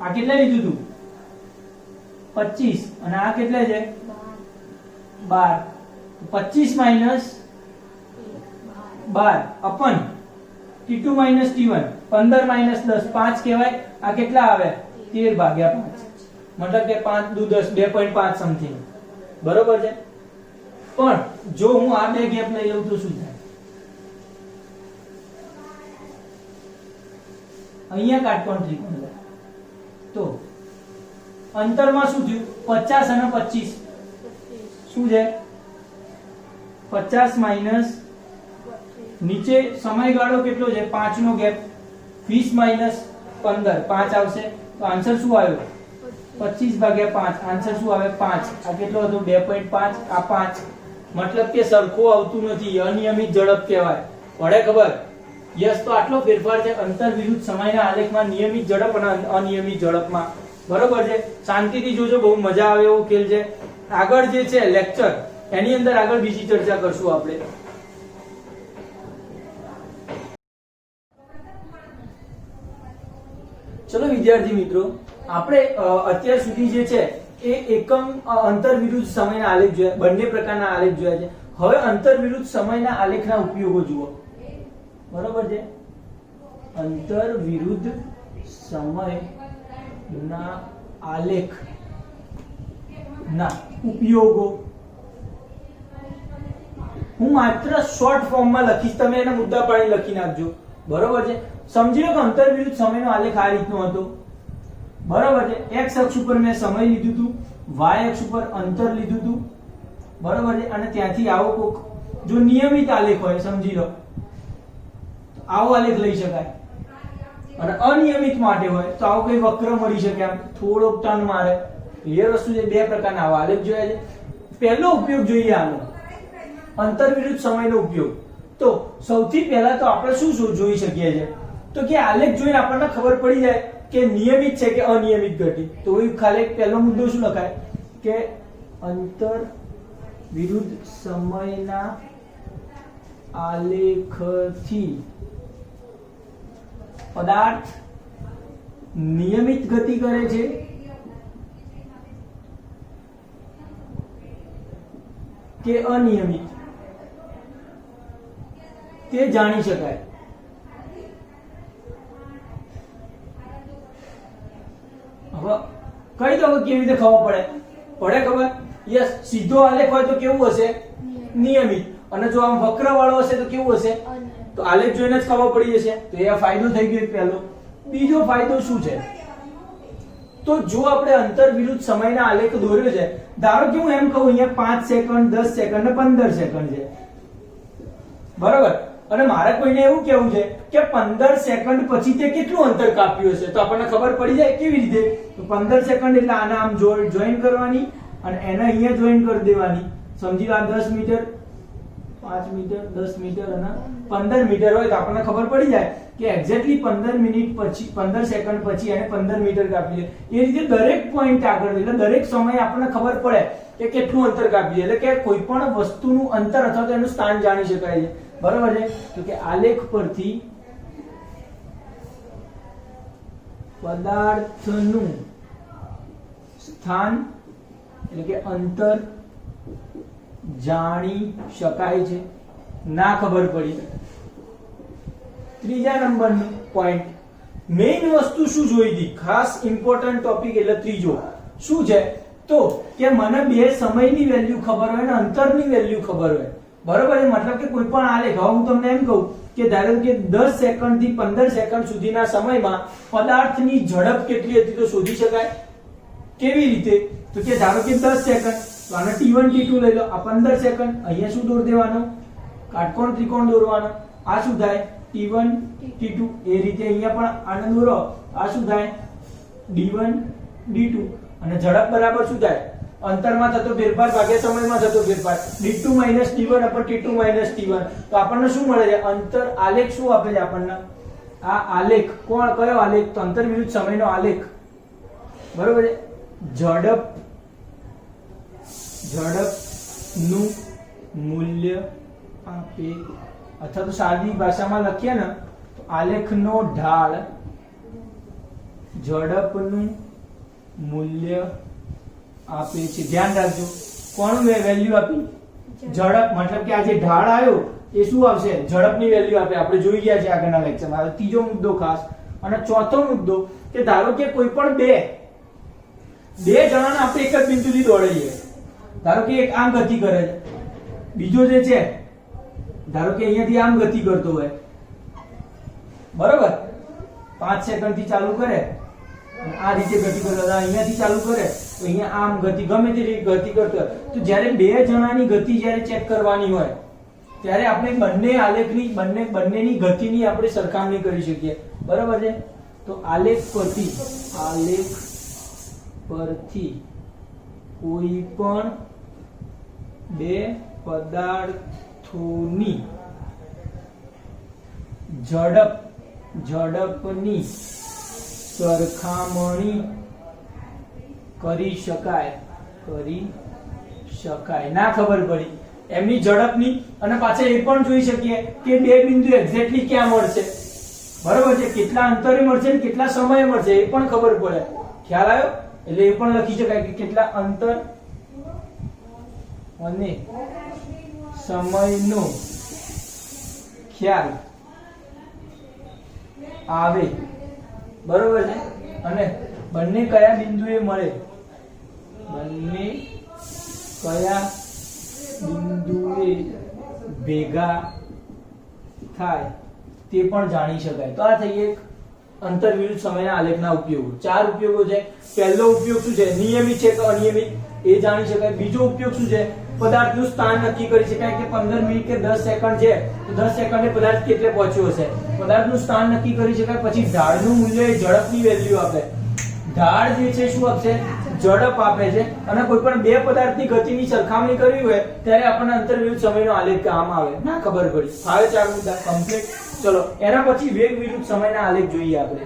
આ કેટલા લીધું તું? 25 અને આ કેટલા છે? 12. 25 - 12 અપન t2 - t1, 15 - 10 5 કહેવાય. આ કેટલા આવે? 13/5, મતલબ કે 5 દુ 10, 2.5 સમથિંગ, બરોબર છે? પણ જો હું આ બે ગેપ લઈ લઉં તો શું થાય? અહીંયા કાટકોણ ત્રિકોણ છે, તો અંતરમાં શું થયું? 50 અને 25 શું છે? 50 માઈનસ નીચે સમયગાળો કેટલો છે? 5 નો ગેપ, 20 માઈનસ 15 5 આવશે. તો આન્સર શું આવ્યો? 25/5. આન્સર શું આવે? 5. આ કેટલો હતો? 2.5. આ 5. મતલબ કે સરખું આવતું નથી, અનિયમિત ઝડપ કહેવાય. પડે ખબર? યસ. તો આટલો ફેરફાર છે અંતર વિરુદ્ધ સમયના આલેખમાં, નિયમિત ઝડપ અને અનિયમિત ઝડપમાં, બરોબર છે? શાંતિથી જોજો, બહુ મજા આવે એવો ખેલ છે. આગળ જે છે લેક્ચર, એની અંદર આગળ બીજી ચર્ચા કરશું આપણે. ચલો વિદ્યાર્થી મિત્રો, આપણે અત્યાર સુધી જે છે એ એકમ અંતર વિરુદ્ધ સમયના આલેખ જોયા, બંને પ્રકારના આલેખ જોયા છે. હવે અંતર વિરુદ્ધ સમયના આલેખના ઉપયોગો જુઓ, બરોબર છે? અંતર વિરુદ્ધ સમયના આલેખ ના ઉપયોગો હું માત્ર શોર્ટ ફોર્મમાં લખીશ, તમે એને મુદ્દા પાડી લખી નાખજો, બરોબર છે? સમજી લો કે અંતર વિરુદ્ધ સમયનો આલેખ આ રીતનો હતો, બરોબર છે? x અક્ષ ઉપર મેં સમય લીધું હતું, y અક્ષ ઉપર અંતર લીધું હતું, બરોબર છે? અને ત્યાંથી આવો કોક જો નિયમિત આલેખ હોય, સમજી લો આવો આલેખ લઈ શકાય. અને અનિયમિત માટે હોય તો આવો કઈ વક્ર મળી શકે, આમ થોડો ટર્ન મારે. ક્લિયર વસ્તુ છે? બે પ્રકારના આવા આલેખ જોયા છે. પહેલો ઉપયોગ જોઈએ આનો, અંતર વિરુદ્ધ સમયનો ઉપયોગ. તો સૌથી પહેલા તો આપણે શું જોઈ શકીએ છીએ? તો કે આલેખ જોઈને આપણને ખબર પડી જાય કે નિયમિત છે કે અનિયમિત ઘટી. તો એ ખાલી પહેલો મુદ્દો શું લખાય કે અંતર વિરુદ્ધ સમયના આલેખથી પદાર્થ નિયમિત ગતિ કરે છે કે અનિયમિત તે જાણી શકાય. હવે કઈ દો કેવી રીતે ખબર પડે ખબર? યસ. સીધો આલેખ હોય તો કેવું હશે? નિયમિત. અને જો આમ વક્ર વાળો હશે તો કેવું હશે? તો આલેખ જોઈને જ ખબર પડી જશે. તો એ ફાયદો થઈ ગયો પહેલો. બીજો ફાયદો શું છે? તો જો આપણે અંતર વિરુદ્ધ સમયના આલેખ દોર્યો છે, ધારો કે હું એમ કહું અહીંયા 5 સેકન્ડ 10 સેકન્ડ ને 15 સેકન્ડ છે, બરાબર? અને મારે કોઈને એવું કેવું છે કે 15 સેકન્ડ પછી તે કેટલું અંતર કાપ્યું હશે, તો આપણને ખબર પડી જાય. કેવી રીતે? તો 15 સેકન્ડ એટલે આને આમ જોઈન કરવાની અને એને અહીંયા જોઈન કરી દેવાની. સમજી લો 10 મીટર, 5 મીટર, 10 મીટર અને 15 મીટર હોય તો આપણને ખબર પડી જાય કે એક્ઝેક્ટલી 15 મિનિટ પછી, 15 સેકન્ડ પછી એને 15 મીટર કાપીએ. એ રીતે દરેક પોઈન્ટ આગળ, એટલે દરેક સમયે આપણને ખબર પડે કે કેટલું અંતર કાપીએ, એટલે કે કોઈ પણ વસ્તુનું અંતર અથવા તો એનું સ્થાન જાણી શકાય છે. બરાબર છે? તો કે આલેખ પરથી પદાર્થનું સ્થાન એટલે કે અંતર જાણી શકાય છે. ના ખબર પડી. ત્રીજા નંબરનો પોઈન્ટ, મેઇન વસ્તુ શું જોઈ હતી, ખાસ ઇમ્પોર્ટન્ટ ટોપિક એટલે ત્રીજો શું છે, તો કે મને બે સમયની વેલ્યુ ખબર હોય અને અંતરની વેલ્યુ ખબર હોય. બરોબર છે? મતલબ કે કોઈ પણ આલેખ, હવે હું તમને એમ કહું કે ધારો કે 10 સેકન્ડ થી 15 સેકન્ડ સુધીના સમયમાં પદાર્થની ઝડપ કેટલી હતી તો શોધી શકાય. કેવી રીતે? તો કે ધારો કે 10 સેકન્ડ, તો આને t1 t2 લઈ લો. આ 15 સેકન્ડ, અહીંયા શું દોર દેવાનો, કાટકોણ ત્રિકોણ દોરવાનો. આ શું થાય, t1 t2. એ રીતે અહીંયા પણ આને દોરો. આ શું થાય, d1 d2. અને ઝડપ બરાબર શું થાય, અંતરમાં થતો ફેરફાર ભાગ્યા સમયમાં થતો ફેરફાર, d2 - d1 / t2 - t1. તો આપણને શું મળે છે, અંતર આલેખ શું આપે છે આપણને, આ આલેખ. કોણ, કયો આલેખ, તો અંતર વિરુદ્ધ સમયનો આલેખ. બરોબર છે? ઝડપનું મૂલ્ય આપે, અથવા તો સાદી ભાષામાં લખીએ ને તો આલેખનો ઢાળ ઝડપનું મૂલ્ય આપે છે. ધ્યાન રાખજો, કોનું વેલ્યુ આપી, ઝડપ. મતલબ કે આ જે ઢાળ આવ્યો એ શું આવશે, ઝડપની વેલ્યુ આપે. આપણે જોઈ ગયા છે આગળના લેક્ચરમાં. હવે ત્રીજો મુદ્દો ખાસ. અને ચોથો મુદ્દો કે ધારો કે કોઈ પણ બે જણાને આપણે એક જ બિંદુથી દોડાઈએ. ધારો કે એક આમ ગતિ કરે છે, બીજો જે છે ધારો કે અહીંયાથી આમ ગતિ કરતો હોય. બરોબર? 5 સેકન્ડ થી ચાલુ કરે, આ રીતે ગતિ કરતો, અહીંયાથી ચાલુ કરે તો અહીંયા આમ ગતિ, ગમે તે રીતે ગતિ કરતો હોય. તો જ્યારે બે જણાની ગતિ જ્યારે ચેક કરવાની હોય ત્યારે આપણે બંને આલેખની, બંનેની ગતિની આપણે સરખામણી કરી શકીએ. બરાબર છે? તો આલેખ પરથી કોઈ પણ બે પદાર્થોની ઝડપની સરખામણી કરી શકાય. ના ખબર પડી એમની ઝડપની, અને પાછા એ પણ જોઈ શકીએ કે બે બિંદુ એક્ઝેક્ટલી ક્યાં મળશે. બરોબર છે? કેટલા અંતરે મળશે ને કેટલા સમયે મળશે એ પણ ખબર પડે. ખ્યાલ આવ્યો? એટલે એ પણ લખી શકાય કે કેટલા અંતર અને સમયનો ખ્યાલ આવે. બરોબર છે? અને બંને કયા બિંદુએ મળે, બંને કયા બિંદુએ ભેગા થાય તે પણ જાણી શકાય. તો આ થઈ એક અંતર વિરુદ્ધ સમયના આલેખના ઉપયોગો. 4 ઉપયોગો છે. પહેલો ઉપયોગ શું છે, નિયમિત છે કે અનિયમિત એ જાણી શકાય. બીજો ઉપયોગ શું છે, પદાર્થનું સ્થાન નક્કી કરી શકાય કે 15 મિનિટ કે 10 સેકન્ડ છે તો 10 સેકન્ડે પદાર્થ કેટલે પહોંચ્યો હશે, પદાર્થનું સ્થાન નક્કી કરી શકાય. પછી ઢાળનું મૂલ્ય એ ઝડપની વેલ્યુ આપે. ઢાળ જે છે શું આપશે, ઝડપ આપે છે. અને કોઈ પણ બે પદાર્થની ગતિની સરખામણી કરવી હોય ત્યારે આપણને અંતર વિરુદ્ધ સમયનો આલેખ કામ આવે. ના ખબર પડી. હવે 4 મુદ્દા કમ્પ્લીટ. ચલો એના પછી વેગ વિરુદ્ધ સમયના આલેખ જોઈએ આપણે.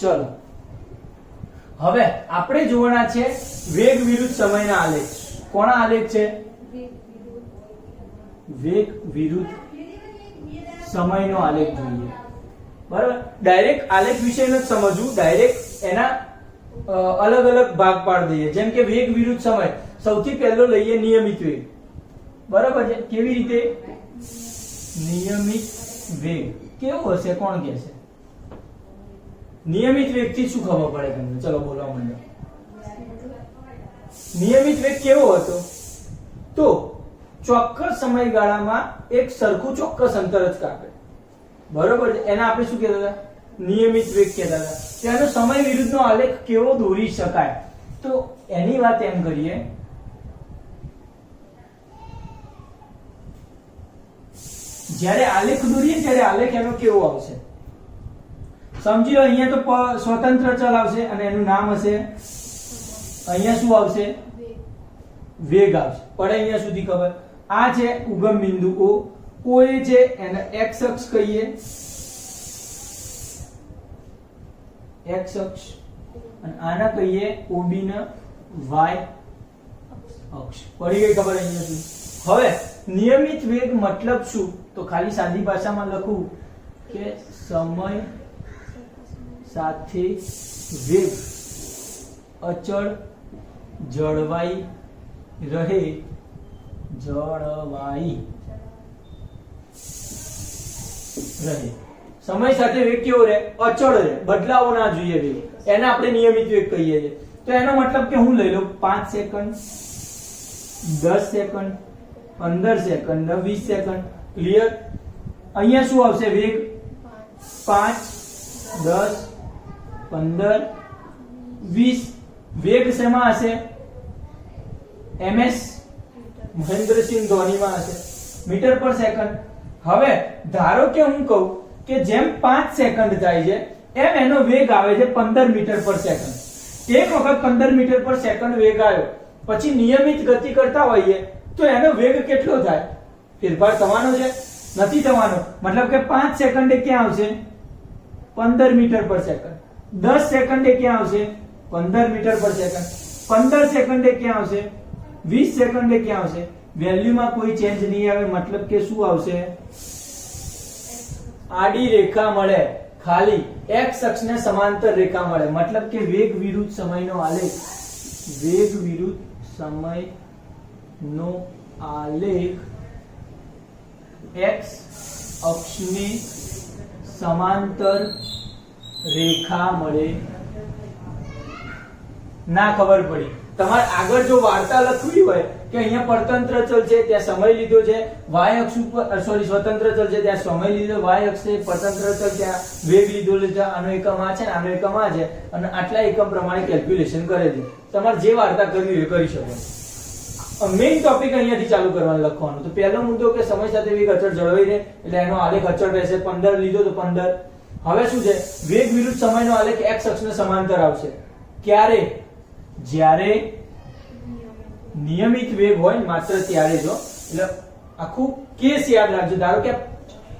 ચલો હવે આપણે જોવાના છે વેગ વિરુદ્ધ સમયના આલેખ. કોના આલેખ છે, વેગ વિરુદ્ધ સમયનો આલેખ જોઈએ. બરાબર? ડાયરેક્ટ આલેખ વિશે નથી સમજવું, ડાયરેક્ટ એના અલગ અલગ ભાગ પાડી દઈએ. જેમ કે વેગ વિરુદ્ધ સમય, સૌથી પહેલો લઈએ નિયમિત વેગ. બરાબર છે? કેવી રીતે નિયમિત વેગ કેવો હશે, કોણ કહેશે? નિયમિત વેગથી શું ખબર પડે તમને? ચલો બોલવા માંડો. નિયમિત વેગ કેવો હતો? તો ચોક્કસ સમયગાળામાં એક સરખું ચોક્કસ અંતર જ કાપે. બરોબર છે? એના આપણે શું કહેતા હતા, નિયમિત વેગ કહેતા હતા. તેનો સમય વિરુદ્ધનો આલેખ કેવો દોરી શકાય તો એની વાત એમ કરીએ જ્યારે આલેખ દોરીએ ત્યારે આલેખ એનો કેવો આવશે? સમજી લો અહીંયા તો સ્વતંત્ર ચલ આવશે અને એનું નામ હશે, અહીંયા શું આવશે? વેગ આવશે. પણ અહીંયા સુધી ખબર, આ છે ઉગમ બિંદુ O, O એ છે એને x અક્ષ કહીએ, x અક્ષ, અને આના કહીએ OB ને y અક્ષ. પડી ગઈ ખબર અહીંયા સુધી? હવે નિયમિત વેગ મતલબ શું? તો ખાલી સાદી ભાષામાં લખું કે સમય સાથે વેગ અચળ જળવાઈ રહે, સમય સાથે વેગ કેવો રહે? અચળ રહે, બદલાવો ના જોઈએ વેગ, એને આપણે નિયમિત વેગ કહીએ છીએ. તો એનો મતલબ કે હું લઈ લઉં 5 second, 10 second, 15 second, 20 second. Clear? અહીંયા શું આવશે વેગ? 5, 10, 15, 20. વેગ શેમાં હશે? ms મહેન્દ્રસિંહ ધોનીમાં હશે, મીટર પર સેકન્ડ. હવે ધારો કે હું કહું કે જેમ 5 સેકન્ડ થાય છે એમ એનો વેગ આવે છે 15 મીટર પર સેકન્ડ. એક વખત 15 મીટર પર સેકન્ડ વેગ આવ્યો પછી નિયમિત ગતિ કરતા હોઈએ તો એનો વેગ કેટલો થાય? ફેરફાર થવાનો છે? નથી થવાનો. મતલબ કે 5 સેકન્ડે ક્યાં આવશે? 15 મીટર પર સેકન્ડ. 10 સેકન્ડે ક્યાં આવશે? 15 મીટર પર સેકન્ડ. 15 સેકન્ડે ક્યાં આવશે? 20 સેકન્ડે ક્યાં આવશે? વેલ્યુમાં કોઈ ચેન્જ નહીં આવે. મતલબ કે શું આવશે? આડી રેખા મળે, ખાલી x અક્ષને સમાંતર રેખા મળે. મતલબ કે વેગ વિરુદ્ધ સમયનો આલેખ, વેગ વિરુદ્ધ સમયનો આલેખ x અક્ષની સમાંતર રેખા મળે. ના ખબર પડી? તમારે આગળ જો વાર્તા લખવી હોય કે અહીંયા પરતંત્ર ચલ છે ત્યાં સમય લીધો છે, y અક્ષ ઉપર સ્વતંત્ર ચલ છે ત્યાં સમય લીધો, y અક્ષ છે પરતંત્ર ચલ ત્યાં વેગ લીધો છે, આનો એકમ આ છે ને આનો એકમ આ છે અને આટલા એકમ પ્રમાણે કેલ્ક્યુલેશન કરે છે. તમારે જે વાર્તા કરવી હોય કરી શકો. મેઇન ટોપિક અહીંયાથી ચાલુ કરવાનું લખવાનું. તો પહેલો મુદ્દો કે સમય સાથે વેગ અચળ જળવાઈ રહે એટલે એનો આલેખ અચળ રહેશે. 15 લીધો તો 15. હવે શું છે? વેગ વિરુદ્ધ સમયનો આલેખ x અક્ષને સમાંતર આવશે. ક્યારે? જ્યારે નિયમિત વેગ હોય માત્ર ત્યારે જો. એટલે આખું કેસ યાદ રાખજો. ધારો કે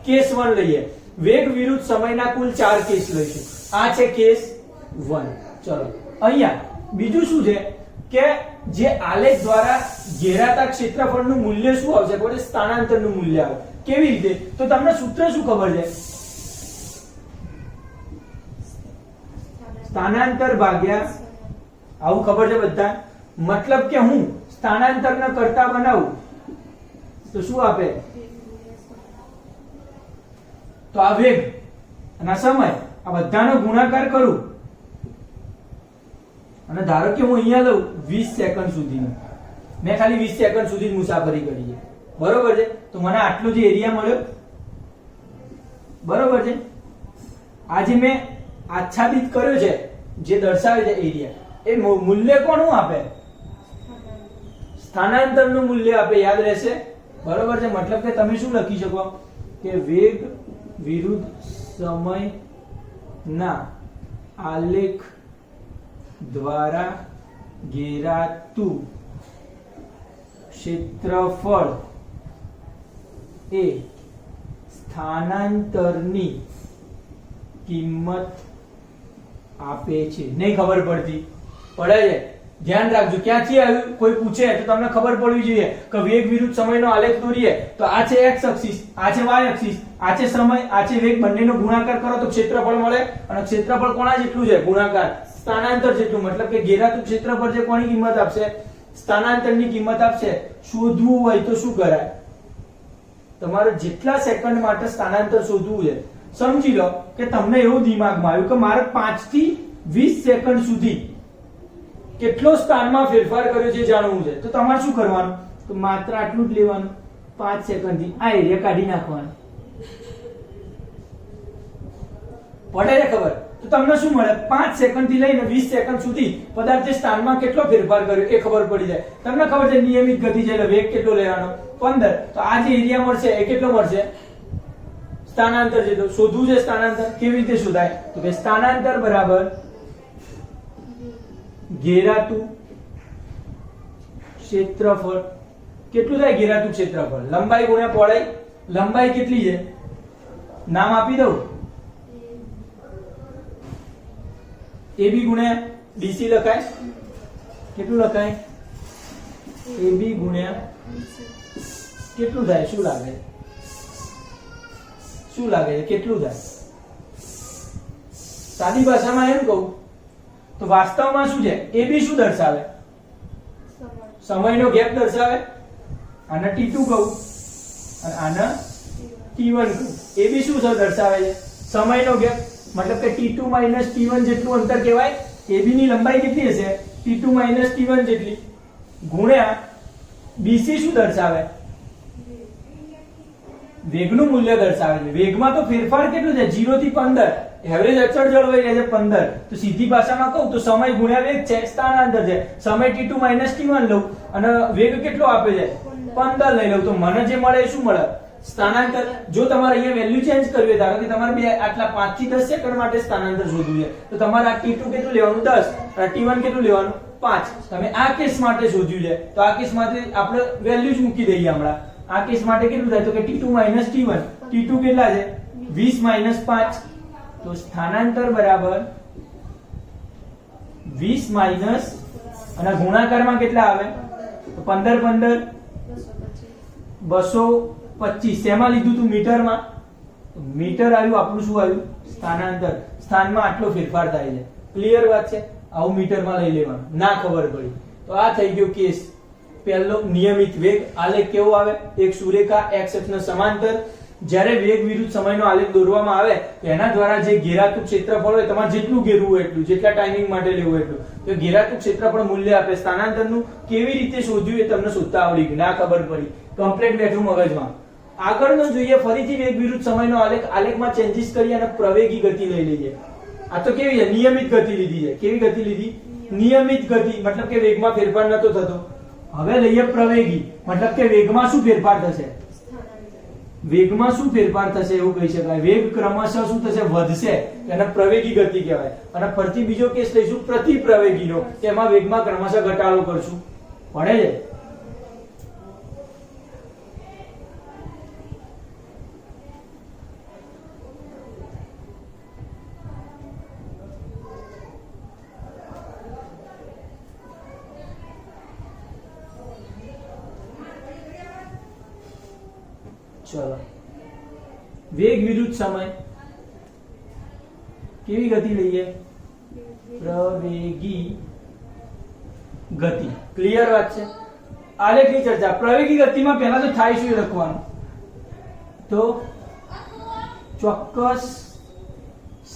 કેસ 1 લઈએ, વેગ વિરુદ્ધ સમયના કુલ 4 કેસ લઈશું. આ છે કેસ 1. ચલો અહીંયા બીજું શું છે કે જે આલેખ દ્વારા ઘેરાતા ક્ષેત્રફળનું મૂલ્ય શું આવશે? ખબર છે? સ્થાનાંતરનું મૂલ્ય આવે. કેવી રીતે? તો તમને સૂત્ર શું ખબર છે? સ્થાનાંતર ભાગ્યા, આવું ખબર છે બધા? મતલબ કે હું સ્થાનાંતરને કરતા બનાવું તો શું આપે? તો આ વેગ અને આ સમય, આ બધાનો ગુણાકાર કરું અને ધારો કે હું અહીંયા લઉં 20 સેકન્ડ સુધીનો. મેં ખાલી 20 સેકન્ડ સુધી મુસાફરી કરી છે, બરોબર છે? તો મને આટલો જે એરિયા મળ્યો, બરોબર છે? આ જે મેં આચ્છાદિત કર્યો છે, જે દર્શાવે છે એરિયા, એ મૂલ્ય કોનું આપે? સ્થાનાંતરનું મૂલ્ય આપે. યાદ રહેશે? બરોબર છે? મતલબ કે તમે શું લખી શકો કે વેગ વિરુદ્ધ સમયના આલેખ દ્વારા ઘેરાતું ક્ષેત્રફળ એ સ્થાનાંતરની કિંમત આપે છે. નહીં ખબર પડતી? પડે છે? ધ્યાન રાખજો. ક્યાંથી આવ્યું? કોઈ પૂછે તો તમને ખબર પડવી જોઈએ કે વેગ વિરુદ્ધ સમયનો આલેખ દોરીએ તો આ છે x અક્ષિસ, આ છે y અક્ષિસ, આ છે સમય, આ છે વેગ, બંનેનો ગુણાકાર કરો તો ક્ષેત્રફળ મળે. અને ક્ષેત્રફળ કોના જેટલું છે? ગુણાકાર સ્થાનાંતર જેટલું. મતલબ કે ઘેરાતું ક્ષેત્રફળ છે કોની કિંમત આપશે? સ્થાનાંતરની કિંમત આપશે. શોધવું હોય તો શું કરાય? તમારે જેટલા સેકન્ડ માટે સ્થાનાંતર શોધવું છે, સમજી લો કે તમને એવું દિમાગમાં આવ્યું કે મારે 5 થી 20 સેકન્ડ સુધી કેટલો સ્થાનમાં ફેરફાર કર્યો છે જાણવું છે. તો તમારે શું કરવાનું? તો માત્ર આટલું જ લેવાનું. 5 સેકન્ડ થી આ એરિયા કાઢી નાખવાનો. પડે છે ખબર? તો તમને શું મળે 5 સેકન્ડ થી લઈને 20 સેકન્ડ સુધી પદાર્થે સ્થાનમાં કેટલો ફેરફાર કર્યો એ ખબર પડી જાય. તમને ખબર છે નિયમિત ગતિ છે એટલે વેગ કેટલો લેવાનો 15. તો આ જે એરિયા મળશે એ કેટલો મળશે સ્થાનાંતર છે. તો શોધવું છે સ્થાનાંતર. કેવી રીતે શોધાય તો કે સ્થાનાંતર બરાબર ઘેરાતું ક્ષેત્રફળ. કેટલું થાય ઘેરાતું ક્ષેત્રફળ? લંબાઈ ગુણ્યા પહોળાઈ. લંબાઈ કેટલી છે નામ આપી દઉં AB ગુણ્યા BC લખાય. કેટલું લખાય AB ગુણ્યા કેટલું થાય શું લાગે છે કેટલું થાય? સાદી ભાષામાં એમ કહું તો વાસ્તવમાં શું છે AB શું દર્શાવે? સમયનો ગેપ દર્શાવે. આને T2 કહું અને આને T1 કહું. AB શું દર્શાવે છે? સમયનો ગેપ. મતલબ કે T2 T1 જેટલું અંતર કહેવાય. AB ની લંબાઈ કેટલી હશે? T2 T1 જેટલી ગુણ્યા BC શું દર્શાવે? વેગનું મૂલ્ય દર્શાવે છે. વેગમાં તો ફેરફાર કેટલું છે 0 થી 15. એવરેજ અચળ જળવાઈ રહે છે 15. તો સીધી ભાષામાં કહું તો સમય ગુણ્યા વેગ છે સ્થાનાંતર છે. સમય T2 T1 લઉં અને વેગ કેટલો આપે છે 15 લઈ લઉં તો મને જે મળે એ શું મળે સ્થાનાંતર. જો તમારે અહીંયા વેલ્યુ ચેન્જ કરવી હોય ધારો કે તમારે બે આટલા 5 થી 10 સેકન્ડ માટે સ્થાનાંતર શોધવું છે તો તમારે આ T2 કેટલું લેવાનું 10 અને T1 કેટલું લેવાનું 5. તમે આ કેસ માટે શોધ્યું છે તો આ કેસ માટે આપણે વેલ્યુ જ મૂકી દઈએ હમણાં. આ કેસ માટે કેટલું થાય તો કે T2 T1. T2 કેટલા છે 20 5. તો સ્થાનાંતર બરાબર 20 અને ગુણાકારમાં કેટલા આવે તો 15 225. શેમાં લીધું તું મીટરમાં? મીટર આવ્યું આપણું શું આવ્યું સ્થાનાંતર. સ્થાનમાં આટલો ફેરફાર થાય છે. ક્લિયર વાત છે? આવું મીટરમાં લઈ લેવાનું. ના ખબર પડી તો આ થઈ ગયો કેસ પહેલો નિયમિત વેગ. આલેખ કેવો આવે? એક સુરેખા x અક્ષના સમાંતર. જ્યારે વેગ વિરુદ્ધ સમયનો આલેખ દોરવામાં આવે તો એના દ્વારા જે ઘેરાતું ક્ષેત્રફળ હોય તમારે જેટલું ઘેરવું હોય એટલું જેટલા ટાઈમિંગ માટે લેવું હોય એટલું તો ઘેરાતું ક્ષેત્રફળ મૂલ્ય આપે. સ્થાનાંતરનું કેવી રીતે શોધ્યું એ તમને શોધતા આવડી ગયું. ના ખબર પડી કમ્પ્લીટ બેઠું મગજમાં. આગળનો જોઈએ ફરીથી વેગ વિરુદ્ધ સમયનો આલેખ. આલેખમાં ચેન્જીસ કરી અને પ્રવેગી ગતિ લઈ લઈએ. આ તો કેવી છે નિયમિત ગતિ લીધી છે. કેવી ગતિ લીધી? નિયમિત ગતિ. મતલબ કે વેગમાં ફેરફાર નતો થતો. હવે લઈએ પ્રવેગી. મતલબ કે વેગમાં શું ફેરફાર થશે? વેગમાં શું ફેરફાર થશે એવું કહી શકાય. વેગ ક્રમશઃ શું થશે વધશે. એને પ્રવેગી ગતિ કહેવાય. અને ફરીથી બીજો કેસ લઈશું પ્રતિપ્રવેગીનો. તેમાં વેગમાં ક્રમશઃ ઘટાડો કરશું. પડે છે? ચલો વેગ વિરુદ્ધ સમય કેવી ગતિ લઈએ? પ્રવેગી ગતિ. ક્લિયર વાત છે? આલેખની ચર્ચા. પ્રવેગી ગતિમાં પહેલા તો થાય શું લખવાનું તો ચોક્કસ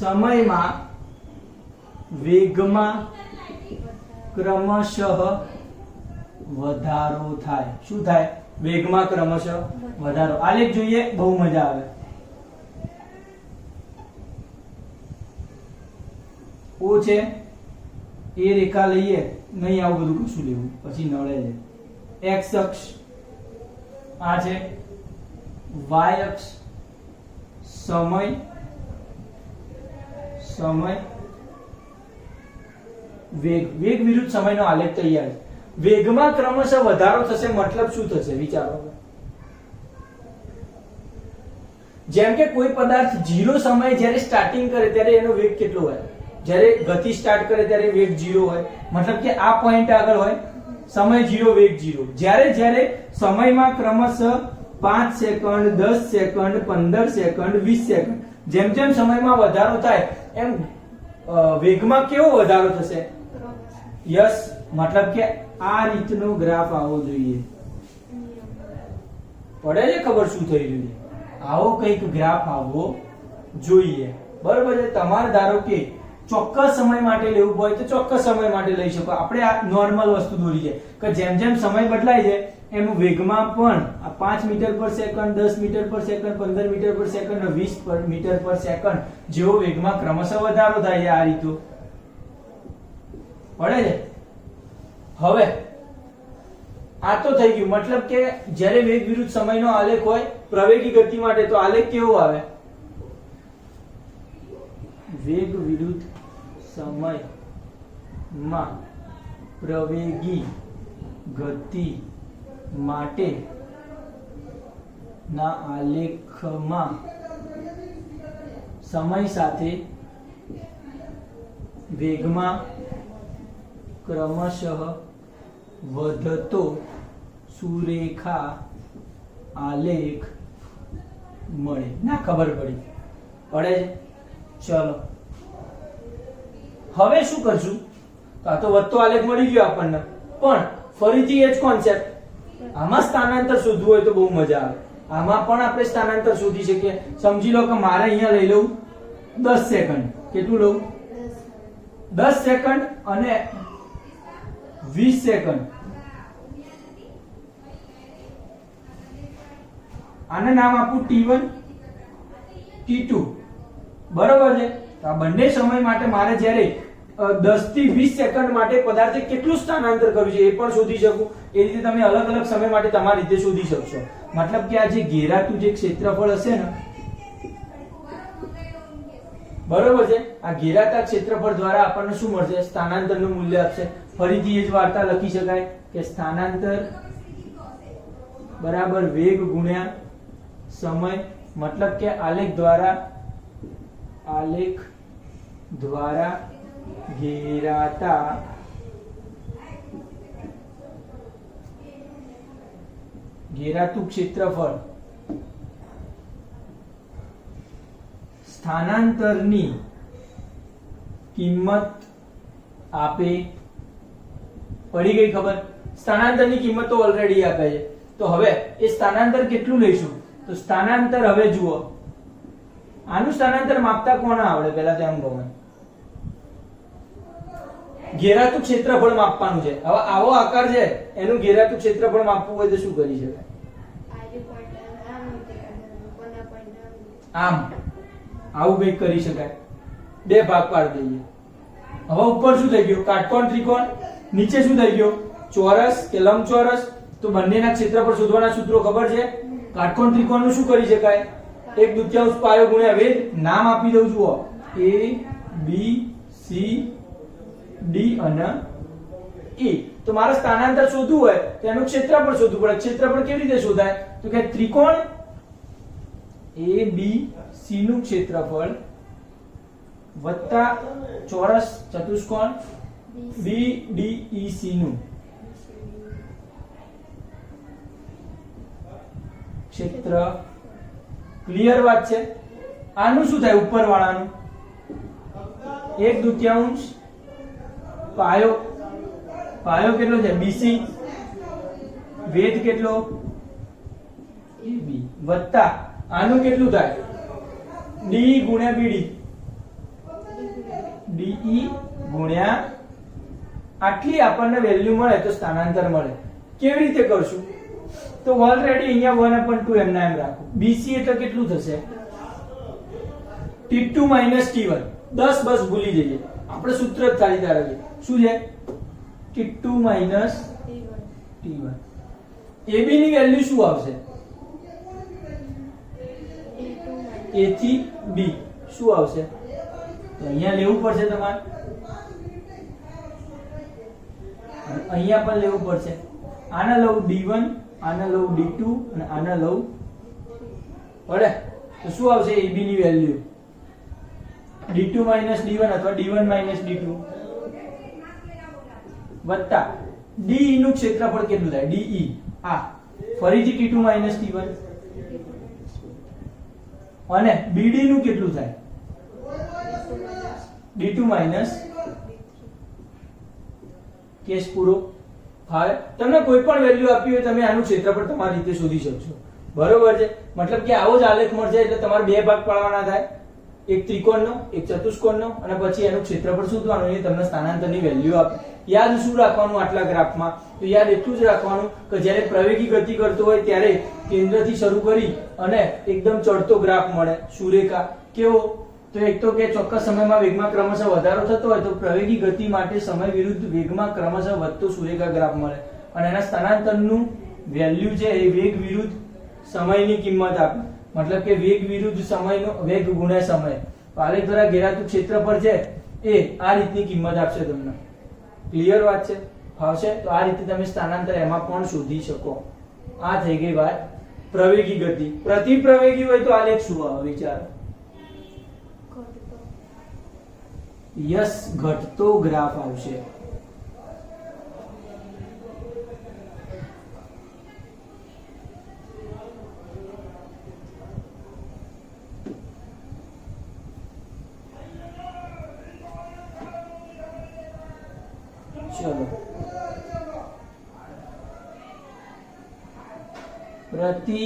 સમયમાં વેગમાં ક્રમશઃ વધારો થાય. શું થાય? વેગમાં ક્રમશઃ વધારો. આલેખ જોઈએ બહુ મજા આવે. ઓ છે એ રેખા લઈએ નહીં આવું બધું કશું લેવું પછી નળે છે. x અક્ષ આ છે y અક્ષ સમય વેગ. વેગ વિરુદ્ધ સમયનો આલેખ તૈયાર છે. વેગમાં ક્રમશઃ વધારો થશે મતલબ શું થશે વિચારો. જેમ કે કોઈ પદાર્થ 0 સમયે જ્યારે સ્ટાર્ટિંગ કરે ત્યારે એનો વેગ કેટલો હોય? જ્યારે ગતિ સ્ટાર્ટ કરે ત્યારે વેગ 0 હોય. મતલબ કે આ પોઈન્ટ આગળ હોય સમય 0 વેગ 0. જ્યારે સમયમાં ક્રમશઃ 5 સેકન્ડ 10 સેકન્ડ 15 સેકન્ડ 20 સેકન્ડ જેમ સમયમાં વધારો થાય એમ વેગમાં કેવો વધારો થશે? યસ. મતલબ કે આ રીતનો ગ્રાફ આવવો જોઈએ. પડે છે ખબર શું થઈ રહ્યું છે? આવો કંઈક ગ્રાફ આવવો જોઈએ. બરોબર છે? તમારે ધારો કે ચોક્કસ સમય માટે લેવું હોય તો ચોક્કસ સમય માટે લઈ શકો. આપણે આ નોર્મલ વસ્તુ દોરી છે કે જેમ સમય બદલાય છે એમ વેગમાં પણ આ 5 મીટર પર સેકન્ડ, 10 મીટર પર સેકન્ડ, 15 મીટર પર સેકન્ડ અને 20 મીટર પર સેકન્ડ જેવો વેગમાં ક્રમશઃ વધારો થાય છે આ રીતો પડે છે. હવે આ તો થઈ ગયું, મતલબ કે જ્યારે વેગ વિરુદ્ધ સમયનો આલેખ હોય પ્રવેગી ગતિ માટે તો આલેખ કેવો આવે? વેગ વિરુદ્ધ સમયમાં પ્રવેગી ગતિ માટે ના આલેખમાં સમય સાથે વેગમાં ક્રમશઃ વધતો સુરેખા આલેખ મળે. ના ખબર પડી? પડે છે. ચલો હવે શું કરશું? તો આ તો વધતો આલેખ મળી ગયો આપણને, પણ ફરીથી એ જ કોન્સેપ્ટ. આમાં સ્થાનાંતર શોધવું હોય તો બહુ મજા આવે. આમાં પણ આપણે સ્થાનાંતર શોધી શકીએ. સમજી લો કે મારે અહીંયા લઈ લઉં 10 સેકન્ડ. કેટલું લઉં? 10 સેકન્ડ અને 20 સેકન્ડ. આને નામ આપું T1 T2. બરોબર છે. તો આ બંને સમય માટે મારે જ્યારે 10 થી 20 સેકન્ડ માટે પદાર્થે કેટલું સ્થાનાંતર કર્યું છે એ પણ શોધી શકું. એ રીતે તમે અલગ અલગ સમય માટે તમારી રીતે શોધી શકશો. મતલબ કે આ જે ઘેરાતું જે ક્ષેત્રફળ હશે ને, બરોબર છે, આ ઘેરાતા ક્ષેત્રફળ દ્વારા આપણને શું મળશે? સ્થાનાંતરનું મૂલ્ય આપશે. ફરીથી એ જ વાર્તા લખી શકાય કે સ્થાનાંતર બરાબર વેગ ગુણ્યા સમય. મતલબ કે આલેખ દ્વારા ઘેરાતું ક્ષેત્રફળ સ્થાનાંતરની કિંમત આપે. પડી ગઈ ખબર? સ્થાનાંતરની કિંમત તો ઓલરેડી આપે છે. તો હવે એ સ્થાનાંતર કેટલું લઈશું? તો સ્થાનાંતર હવે જુઓ, આનું સ્થાનાંતર માપતા કોણ આવડે? પહેલા તો એમ કહો. ઘેરાતું ક્ષેત્રફળ માપવાનું છે. હવે આવો આકાર છે, એનું ઘેરાતું ક્ષેત્રફળ માપવું હોય તો શું કરી શકાય? આમ આવું કંઈક કરી શકાય. બે ભાગ પાડી દઈએ. હવે ઉપર શું થઈ ગયું? કાટકોણ ત્રિકોણ. નીચે શું થઈ ગયું? ચોરસ કે લંબચોરસ. તો બંનેના ક્ષેત્રફળ શોધવાના સૂત્રો ખબર છે. કાટકોણ ત્રિકોણનું શું કરી શકાય? 1/2 પાયો ગુણ્યા વેધ. નામ આપી દઉં જુઓ, A B C D અને E. તો મારે સ્થાનાંતર શોધવું હોય તો એનું ક્ષેત્રફળ શોધવું પડે. ક્ષેત્રફળ કેવી રીતે શોધાય? તો કે ત્રિકોણ ABC નું ક્ષેત્રફળ વત્તા ચોરસ ચતુષ્કોણ BDEC નું ક્ષેત્ર. ક્લિયર વાત છે? આનું શું થાય? ઉપર વાળાનું 1/2 પાયો. પાયો કેટલો છે? BC. વેધ કેટલો? AB. વત્તા આનું કેટલું થાય? DE ગુણ્યા BD. DE ગુણ્યા આટલી આપણને વેલ્યુ મળે તો સ્થાનાંતર મળે. કેવી રીતે કરશું? તો ઓલરેડી અહીંયા 1/2 એમના એમ રાખો. BC એટલે કેટલું થશે? T2 T1. 10 બસ ભૂલી જઈએ, આપણે સૂત્ર જ ખાલી તારવીએ. શું છે? T2 T1. AB ની વેલ્યુ શું આવશે? A થી B શું આવશે? તો અહીંયા લેવું પડશે તમારે, અહીંયા પણ લેવું પડશે. આને લઉં D1, આને લઉં D2 અને આને લઉં પડે તો શું આવશે? AB ની વેલ્યુ D2 D1 અથવા D1 D2 વત્તા DE નું ક્ષેત્રફળ કેટલું થાય? DE આ ફરીથી T2 T1 અને BD નું કેટલું થાય? D2 કેસ પૂરો. હવે તમને કોઈ પણ વેલ્યુ આપી હોય તમે આનું ક્ષેત્રફળ તમારી રીતે શોધી શકશો. બરોબર છે? મતલબ કે આવો જ આલેખ મળશે એટલે તમારે બે ભાગ પાડવાના થાય, એક ત્રિકોણનો એક ચતુષ્કોણનો, અને પછી એનું ક્ષેત્રફળ શોધવાનું. એ તમને સ્થાનાંતરની વેલ્યુ આપે. યાદ શું રાખવાનું આટલા ગ્રાફમાં? તો યાદ એટલું જ રાખવાનું કે જ્યારે પ્રવેગી ગતિ કરતો હોય ત્યારે કેન્દ્રથી શરૂ કરી અને એકદમ ચડતો ગ્રાફ મળે સુરેખા. કેવો? તો એક તો કે ચોક્કસ સમયમાં વેગમાં ક્રમશઃ વધારો થતો હોય તો પ્રવેગી ગતિ માટે સમય વિરુદ્ધ વેગમાં ક્રમશઃ વધતો સુરેખા ગ્રાફ મળે અને એના સ્થાનાંતરનું વેલ્યુ છે એ વેગ વિરુદ્ધ સમયની કિંમત આપે. મતલબ કે વેગ વિરુદ્ધ સમયનો વેગ ગુણ્યા સમય. આલેખ દ્વારા ઘેરાતું ક્ષેત્રફળ છે એ આ રીતની કિંમત આપશે તમને. ક્લિયર વાત છે? ફાવશે? તો આ રીતે તમે સ્થાનાંતર એમાં પણ શોધી શકો. આ થઈ ગઈ વાત પ્રવેગી ગતિ. પ્રતિપ્રવેગી હોય તો આલેખ શું આવે વિચારો? યસ, ઘટતો ગ્રાફ આવશે. चलो प्रति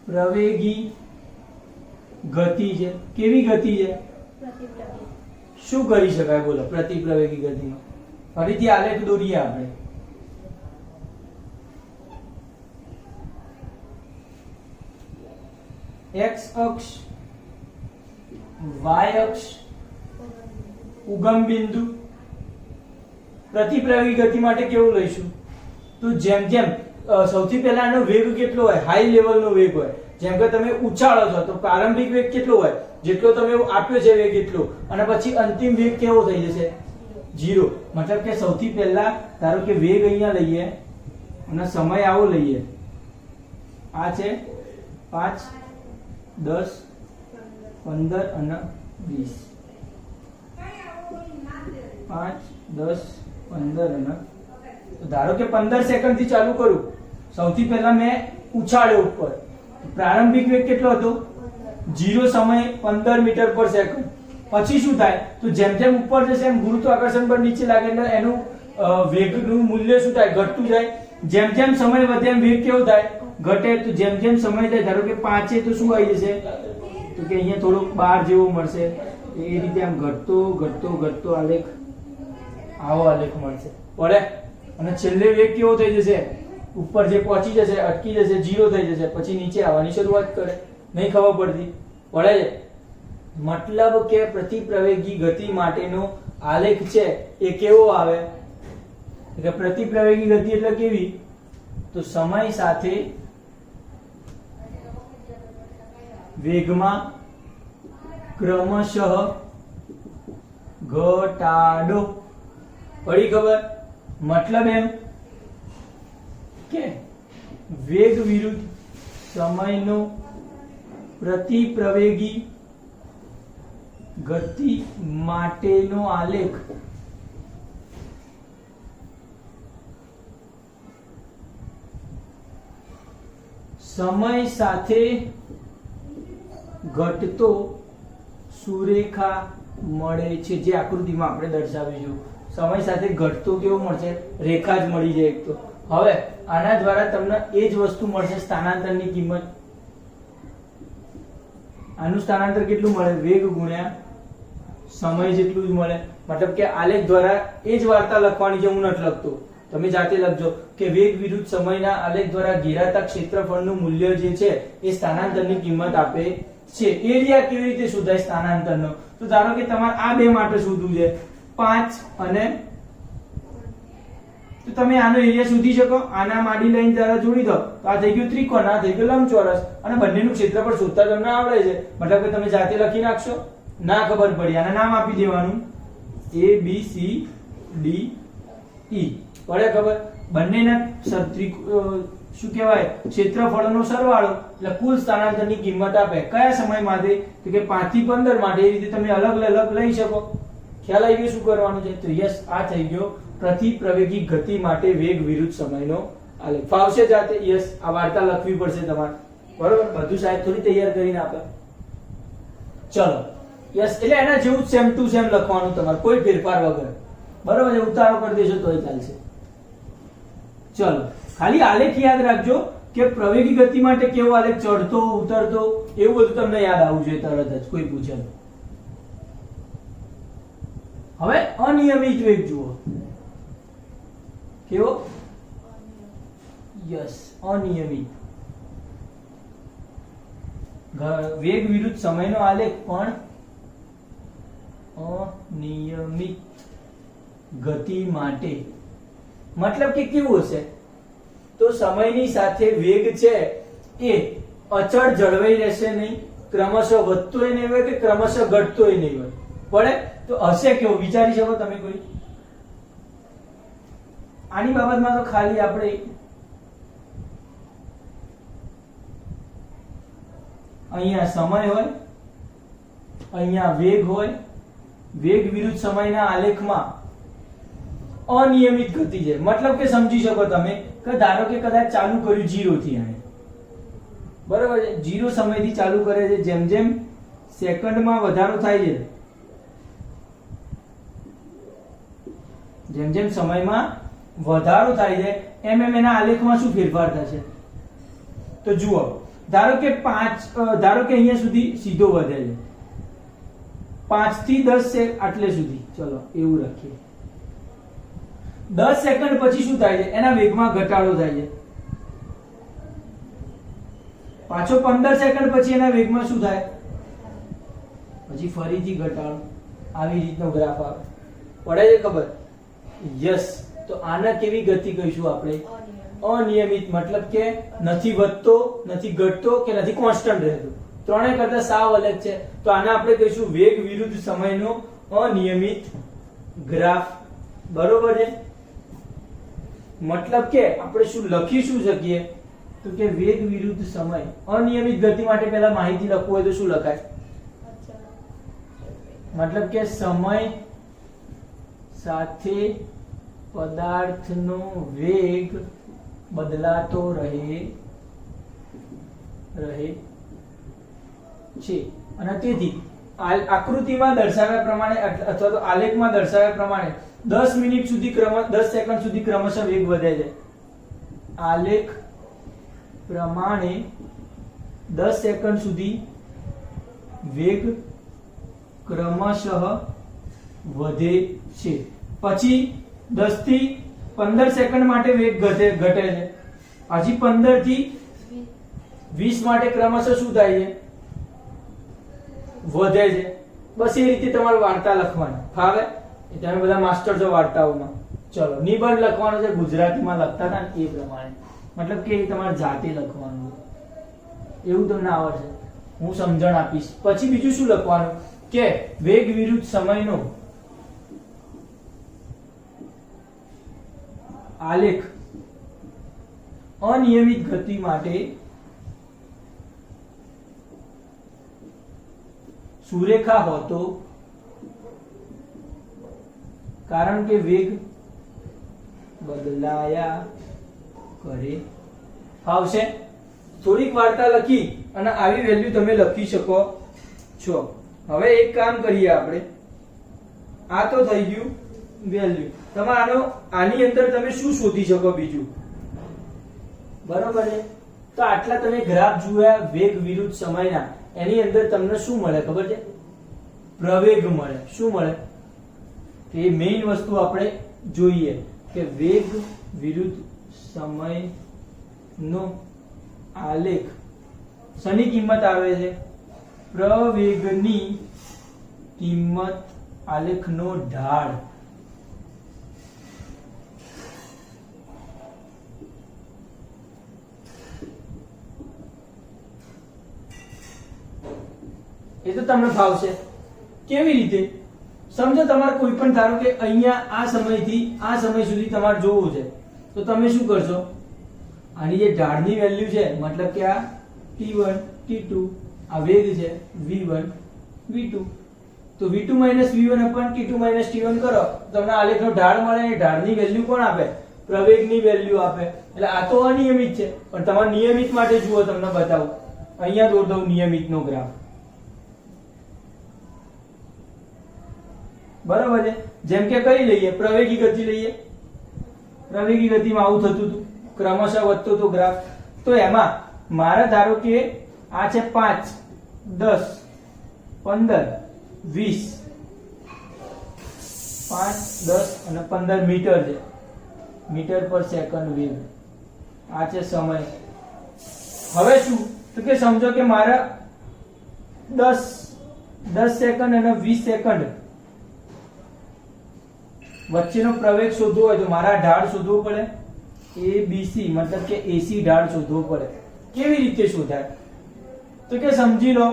प्रवेगी गति છે. કેવી ગતિ છે? શું કરી શકાય બોલો પ્રતિપ્રવેગી ગતિમાં? ફરીથી આલેખ દોરીએ આપણે. x અક્ષ, y અક્ષ, ઉગમ બિંદુ. પ્રતિપ્રવેગી ગતિ માટે કેવું લઈશું? તો જેમ જેમ સૌથી પહેલા એનો વેગ કેટલો હોય? હાઈ લેવલનો વેગ હોય. જેમ કે તમે ઉછાળો છો તો પ્રારંભિક વેગ કેટલો હોય? જેટલો તમે આપ્યો છે વેગ એટલો, અને પછી અંતિમ વેગ કેવો થઈ જશે? 0. મતલબ કે સૌથી પહેલા ધારો કે વેગ અહીંયા લઈએ અને સમય આવો લઈએ. આ છે 5, 10, 15 અને 20. 5, 10, 15 અને ધારો કે 15 સેકન્ડ થી ચાલુ કરું. સૌથી પહેલા મેં ઉછાળ્યો ઉપર. પ્રારંભિક વેગ કેટલો હતો? 0 સમય 15 મીટર પર સેકન્ડ. પછી શું થાય? તો જેમ જેમ ઉપર જશે એમ ગુરુત્વાકર્ષણ બળ નીચે લાગે એટલે એનું વેગનું મૂલ્ય શું થાય? ઘટતું જાય. જેમ જેમ સમય વધે એમ વેગ કેવો થાય? ઘટે. તો જેમ જેમ સમય જાય ધારો કે 5 તો શું આવી જશે? તો કે અહીંયા થોડોક 12 જેવો મળશે. એ રીતે આમ ઘટતો ઘટતો ઘટતો આલેખ આવો આલેખ મળશે. પડે. અને છેલ્લે વેગ કેવો થઈ જશે? ઉપર જે પહોંચી જશે અટકી જશે, 0 થઈ જશે, પછી નીચે આવવાની શરૂઆત કરે. નહીં ખબર પડતી? પડે છે? મતલબ કે પ્રતિપ્રવેગી ગતિ માટેનો આલેખ છે એ કેવો આવે? કે પ્રતિપ્રવેગી ગતિ એટલે કેવી? તો સમય સાથે વેગમાં ક્રમશઃ ઘટાડો. પડી ખબર? મતલબ એમ કે વેગ વિરુદ્ધ સમયનો પ્રતિપ્રવેગી ગતિ માટેનો આલેખ સમય સાથે ઘટતો સુરેખા મળે છે. જે આકૃતિમાં આપણે દર્શાવીશું. સમય સાથે ઘટતો કેવો મળશે? રેખા જ મળી જાય એક તો. હવે આના દ્વારા તમને એ જ વસ્તુ મળશે, સ્થાનાંતરની કિંમત. આનું સ્થાનાંતર કેટલું મળે? વેગ ગુણ્યા સમય જેટલું જ મળે. મતલબ કે આલેખ દ્વારા એ જ વાર્તા લખવાની છે. હું નથી લખતો, તમે જાતે લખજો કે વેગ વિરુદ્ધ સમયના આલેખ દ્વારા ઘેરાતા ક્ષેત્રફળનું મૂલ્ય જે છે એ સ્થાનાંતરની કિંમત આપે છે. એરિયા કેવી રીતે શોધાય સ્થાનાંતરનો? તો ધારો કે તમારે આ બે માટે શોધવું છે 5 અને તો તમે આનો એરિયા શોધી શકો. આના માડી લાઈન દ્વારા જોડી દો તો આ થઈ ગયું ત્રિકોણ, આ થઈ ગયું લંબચોરસ, અને બંનેનું ક્ષેત્રફળ શોધતા તમને આવડે છે. મતલબ કે તમે જાતે લખી નાખશો. ના ખબર પડી આને નામ આપી દેવાનું A B C D E. પડે ખબર? બંનેના શું કહેવાય? ક્ષેત્રફળનો સરવાળો એટલે કુલ સ્થાનાંતરની કિંમત આપે. કયા સમય માટે? તો કે 5 થી 15 માટે. એ રીતે તમે અલગ અલગ લઈ શકો. ખ્યાલ આવી ગયો શું કરવાનું છે? તો યસ, આ થઈ ગયો પ્રતિપ્રવેગી ગતિ માટે વેગ વિરુદ્ધ સમયનો આલેખ. ફાવશે જાતે? યસ. આ વાર્તા લખવી પડશે તમારે. બરોબર? બધું સાહેબ થોડી તૈયાર કરીને આપે. ચલો યસ, એટલે એના જેવું સેમ ટુ સેમ લખવાનું તમારે, કોઈ ફેરફાર વગર. બરોબર છે? ઉતારો કરી દેશો તોય ચાલશે. ચલો ખાલી આલેખ યાદ રાખજો કે પ્રવેગી ગતિ માટે કેવો આલેખ? ચડતો, ઉતરતો, એવું બધું તમને યાદ આવવું જોઈએ તરત જ કોઈ પૂછે. હવે અનિયમિત વેગ જુઓ, કેવો? યસ, અનિયમિત વેગ વિરુદ્ધ સમયનો આલેખ પણ અનિયમિત ગતિ માટે, મતલબ કે કેવું હશે? તો સમયની સાથે વેગ છે એ અચળ જળવાઈ રહેશે નહીં, ક્રમશઃ વધતોય નહીં હોય કે ક્રમશઃ ઘટતોય નહીં હોય, પડે તો હશે કેવો? વિચારી શકો તમે કોઈ? આની બાબતમાં તો ખાલી આપણે અહીંયા સમય હોય, અહીંયા વેગ હોય, વેગ વિરુદ્ધ સમયના આલેખમાં અનિયમિત ગતિ છે, મતલબ કે સમજી શકો તમે કે ધારો કે કદાચ ચાલુ કર્યું 0 થી, આને બરાબર છે, 0 સમયથી ચાલુ કરે છે, જેમ જેમ સેકન્ડમાં વધારો થાય છે, જેમ જેમ સમયમાં વધારો થાય છે એમ એમ એના આલેખમાં શું ફેરફાર થશે? તો જુઓ, ધારો કે 5, ધારો કે અહીંયા સુધી સીધો વધે છે, 5 થી 10 આટલે સુધી, ચલો એવું રાખીએ, 10 સેકન્ડ પછી શું થાય છે? એના વેગમાં ઘટાડો થાય છે, પાછો 15 સેકન્ડ પછી એના વેગમાં શું થાય? પછી ફરીથી ઘટાડો, આવી રીતનો ગ્રાફ આવે, પડે છે ખબર? યસ, તો આના કેવી ગતિ કહીશું આપણે? અનિયમિત, મતલબ કે નથી વધતો, નથી ઘટતો કે નથી કોન્સ્ટન્ટ રહેતો, ત્રણેય કરતા સાવ અલગ છે, તો આને આપણે કહીશું વેગ વિરુદ્ધ સમયનો અનિયમિત ગ્રાફ, બરોબર છે? મતલબ કે આપણે શું લખી શું શકીએ? તો કે વેગ વિરુદ્ધ સમય અનિયમિત ગતિ માટે પહેલા માહિતી લખવું હોય તો શું લખાય? મતલબ કે સમય સાથે પદાર્થનો વેગ બદલાતો રહે છે, અને તેથી આકૃતિમાં દર્શાવ્યા પ્રમાણે અથવા તો આલેખમાં દર્શાવ્યા પ્રમાણે 10 મિનિટ સુધી 10 સેકન્ડ સુધી ક્રમશઃ વેગ વધે છે, આલેખ પ્રમાણે 10 સેકન્ડ સુધી વેગ ક્રમશઃ વધે છે, પછી 10 થી 15 સેકન્ડ માટે વેગ ઘટે છે, હજી 15 થી 20 માટે ક્રમશઃ શું થાય છે? વધે છે. બસ એ રીતે તમારે વાર્તા લખવાની, ફાવે? તમે બધા માસ્ટર છો વાર્તાઓમાં, ચલો નિબંધ લખવાનો છે, ગુજરાતીમાં લખતા હતા ને એ પ્રમાણે, મતલબ કે એ તમારે જાતે લખવાનું, એવું તમને આવડશે, હું સમજણ આપીશ. પછી બીજું શું લખવાનું કે વેગ વિરુદ્ધ સમયનો આલેખ અનિયમિત ગતિ માટે સુરેખા હોતો, કારણ કે વેગ બદલાયા કરે. ફાવશે? થોડીક વાર્તા લખી અને આવી વેલ્યુ તમે લખી શકો છો. હવે એક કામ કરીએ આપણે, આ તો થઈ ગયું વેલ્યુ. તમારો આની અંદર તમે શું શોધી શકો બીજું? બરોબર છે, તો આટલા તમે ગ્રાફ જોયા વેગ વિરુદ્ધ સમયના, એની અંદર તમને શું મળે ખબર છે? પ્રવેગ મળે. શું મળે? તો એ મેઇન વસ્તુ આપણે જોઈએ કે વેગ વિરુદ્ધ સમયનો આલેખ શની કિંમત આવે છે? પ્રવેગની કિંમત, આલેખનો ઢાળ. એ તો તમને ફાવશે. કેવી રીતે? સમજો તમારે કોઈ પણ, ધારો કે અહીંયા આ સમયથી આ સમય સુધી તમારે જોવું છે, તો તમે શું કરશો? આની જે ઢાળની વેલ્યુ છે, મતલબ કે આ t1 t2, આ વેગ છે v1 v2, તો v2 v1 upon t2 t1 કરો, તમને આલેખનો ઢાળ મળે. એ ઢાળની વેલ્યુ કોણ આપે? પ્રવેગની વેલ્યુ આપે. એટલે આ તો અનિયમિત છે, પણ તમારે નિયમિત માટે જુઓ, તમને બતાવું, અહીંયા દોર દઉં નિયમિતનો ગ્રાફ. બરાબર છે? જેમ કે કઈ લઈએ? પ્રવેગી ગતિ લઈએ. પ્રવેગી ગતિમાં આવું થતું હતું, ક્રમશઃ વધતો હતો ગ્રાફ. તો એમાં મારે ધારો કે આ છે 5, 10, 15, 20, 5, 10 અને 15 મીટર છે, મીટર પર સેકન્ડ વેગ, આ છે સમય. હવે શું તો કે સમજો કે મારા 10 સેકન્ડ અને 20 સેકન્ડ વચ્ચેનો પ્રવેગ શોધવો હોય તો મારા ઢાળ શોધવો પડે, ABC મતલબ કે AC ઢાળ શોધવો પડે. કેવી રીતે શોધાય તો કે સમજી લો,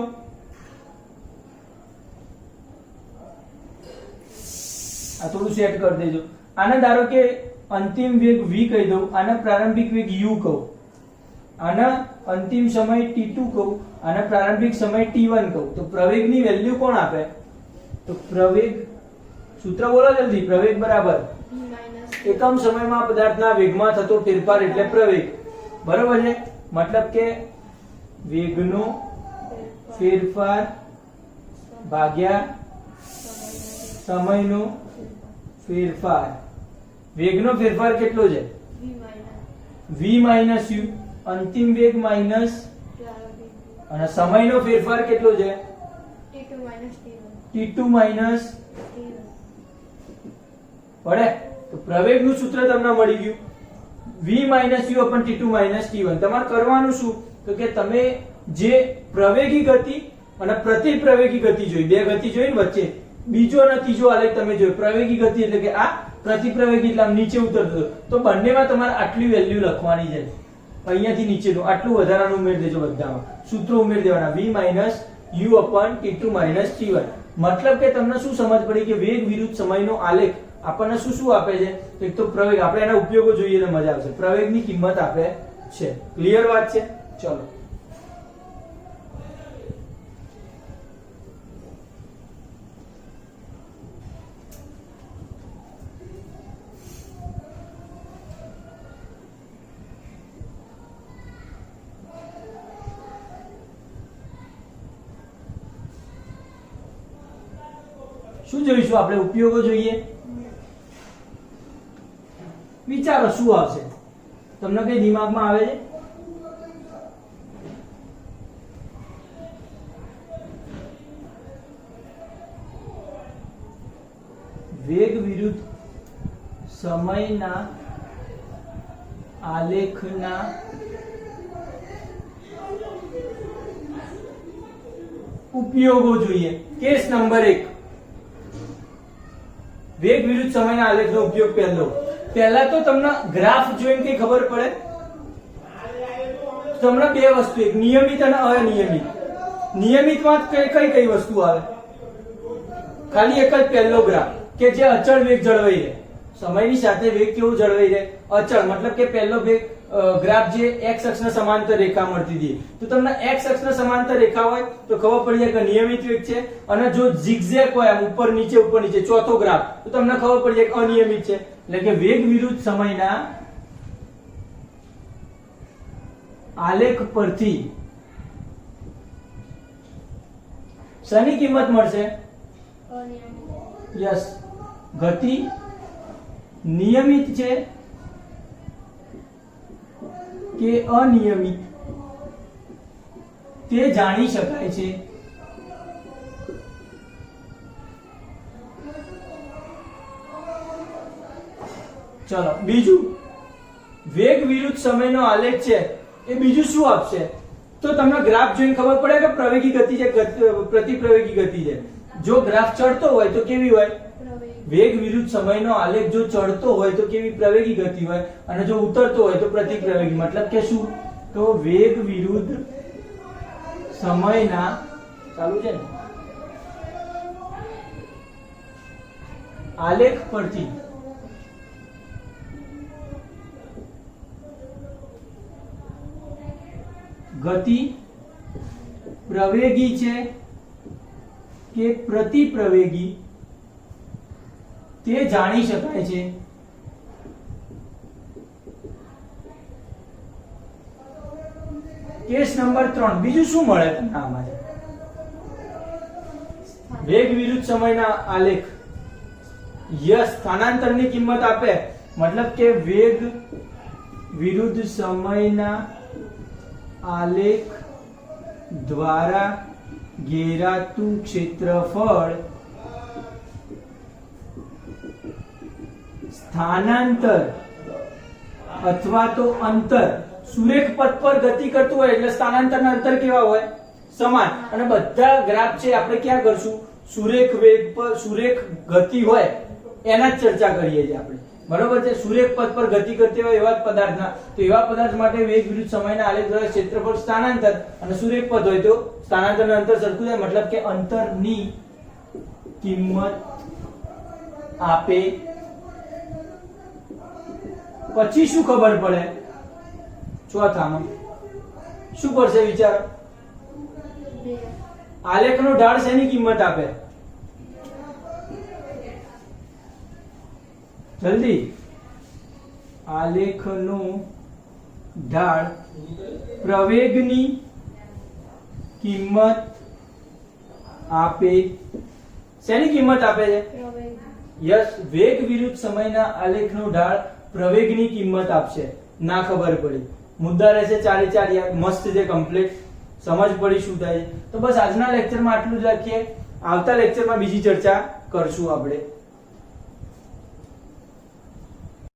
આ થોડું સેટ કરી દેજો. આને ધારો કે અંતિમ વેગ v કહી દઉં, આને પ્રારંભિક વેગ u કહું, આના અંતિમ સમય t2 કહું, આના પ્રારંભિક સમય t1 કહું. તો પ્રવેગની વેલ્યુ કોણ આપે? તો પ્રવેગ, સૂત્ર બોલો જલ્દી. પ્રવેગ બરાબર એકમ સમયમાં પદાર્થના વેગમાં થતો ફેરફાર એટલે પ્રવેગ. બરોબર છે? મતલબ કે વેગનો ફેરફાર ભાગ્યા સમયનો ફેરફાર. વેગનો ફેરફાર કેટલો છે? v માઈનસ u, અંતિમ વેગ માઈનસ, અને સમયનો ફેરફાર કેટલો છે? t2 minus. પડે તો પ્રવેગનું સૂત્ર તમને મળી ગયું, v minus u upon t2 minus t1. તમારે કરવાનું શું તો કે તમે જે પ્રવેગી ગતિ અને પ્રતિપ્રવેગી ગતિ જોઈ, બે ગતિ જોઈ ને વચ્ચે, બીજો અને ત્રીજો આલેખ તમે જોયો. પ્રવેગી ગતિ એટલે કે આ, પ્રતિપ્રવેગી એટલે આમ નીચે ઉતરતો, તો બંનેમાં તમારે આટલી વેલ્યુ લખવાની છે. અહીંયાથી નીચેનું આટલું વધારાનું ઉમેરી દેજો, બધામાં સૂત્રો ઉમેરી દેવાના, v minus u upon t2 minus t1. મતલબ કે તમને શું સમજ પડી કે વેગ વિરુદ્ધ સમયનો આલેખ આપણને શું શું આપે છે? તો એક તો પ્રવેગ, આપણે એના ઉપયોગો જોઈએ તો મજા આવશે. પ્રવેગની કિંમત આપે છે. ક્લિયર વાત છે? ચલો શું જોઈશું આપણે? ઉપયોગો જોઈએ. વિચારો શું આવશે તમને? કઈ દિમાગમાં આવે છે? વેગ વિરુદ્ધ સમયના આલેખના ઉપયોગો જોઈએ. કેસ નંબર 1, વેગ વિરુદ્ધ સમયના આલેખનો ઉપયોગ. પહેલા તો તમને ગ્રાફ જોઈને કઈ ખબર પડે? તમને બે વસ્તુ, એક નિયમિત અને અનિયમિત. નિયમિતમાં કઈ કઈ વસ્તુ આવે? ખાલી એક જ પહેલો ગ્રાફ કે જે અચળ વેગ જળવાઈ રહે. સમયની સાથે વેગ કેવો જળવાઈ રહે? અચળ. મતલબ કે પહેલો વેગ ગ્રાફ જે x અક્ષને સમાંતર રેખા મળતી હતી, તો તમને x અક્ષને સમાંતર રેખા હોય તો ખબર પડી જાય કે નિયમિત વેગ છે. અને જો ઝિગઝેગ હોય આમ ઉપર નીચે ચોથો ગ્રાફ, તો તમને ખબર પડી જાય કે અનિયમિત છે. એટલે કે વેગ વિરુદ્ધ સમયના આલેખ પરથી શેની કિંમત મળશે? યસ, ગતિ નિયમિત છે કે અનિયમિત તે જાણી શકાય છે. ચલો બીજું, વેગ વિરુદ્ધ સમયનો આલેખ છે એ બીજું શું આપશે? તો તમને ગ્રાફ જોઈને ખબર પડે કે પ્રવેગી ગતિ છે, પ્રતિપ્રવેગી ગતિ છે. જો ગ્રાફ ચડતો હોય તો કેવી હોય? વેગ વિરુદ્ધ સમયનો આલેખ જો ચડતો હોય તો કેવી? પ્રવેગી ગતિ હોય. અને જો ઉતરતો હોય તો પ્રતિપ્રવેગી. મતલબ કે શું? તો વેગ વિરુદ્ધ સમયના, ચાલુ છે ને, આલેખ પરથી ગતિ પ્રવેગી છે કે પ્રતિપ્રવેગી તે જાણી શકાય છે. કેસ નંબર 3, બીજું શું મળે તમને આમાં? વેગ વિરુદ્ધ સમયના આલેખ. યસ, સ્થાનાંતરની કિંમત આપે. મતલબ કે વેગ વિરુદ્ધ સમયના આલેખ દ્વારા ઘેરાતું ક્ષેત્રફળ સ્થાનાંતર અથવા તો અંતર સુરેખ પથ પર ગતિ કરતું હોય એટલે સ્થાનાંતર અને અંતર કેવા હોય? સમાન. અને બધા ગ્રાફ છે આપણે ક્યાં કરશું? સુરેખ વેગ પર સુરેખ ગતિ હોય એના જ ચર્ચા કરીએ છીએ આપણે, બરોબર છે? સુરેખ પથ પર ગતિ કરતી હોય એવા જ પદાર્થના, તો એવા પદાર્થ માટે વેગ વિરુદ્ધ સમયના આલેખ દ્વારા ક્ષેત્રફળ સ્થાનાંતર અને સુરેખ પથ હોય તો સ્થાનાંતર અને અંતર સરખું થાય, મતલબ કે અંતરની કિંમત આપે પછી શું ખબર પડે? ચોથામાં શું પડશે વિચારો? આલેખનો ઢાળ શેની કિંમત આપે? જલ્દી. આલેખનો ઢાળ પ્રવેગની કિંમત આપે. શેની કિંમત આપે છે? યસ, વેગ વિરુદ્ધ સમયના આલેખનો ઢાળ પ્રવેગની કિંમત આપશે. ના ખબર પડી, મુદ્દા રહેશે 4 4 યાર. મસ્ત છે, કમ્પ્લીટ સમજ પડી શું થાય. તો બસ આજના લેક્ચરમાં આટલું જ રાખીએ. આવતા લેક્ચરમાં બીજી ચર્ચા કરશું આપણે.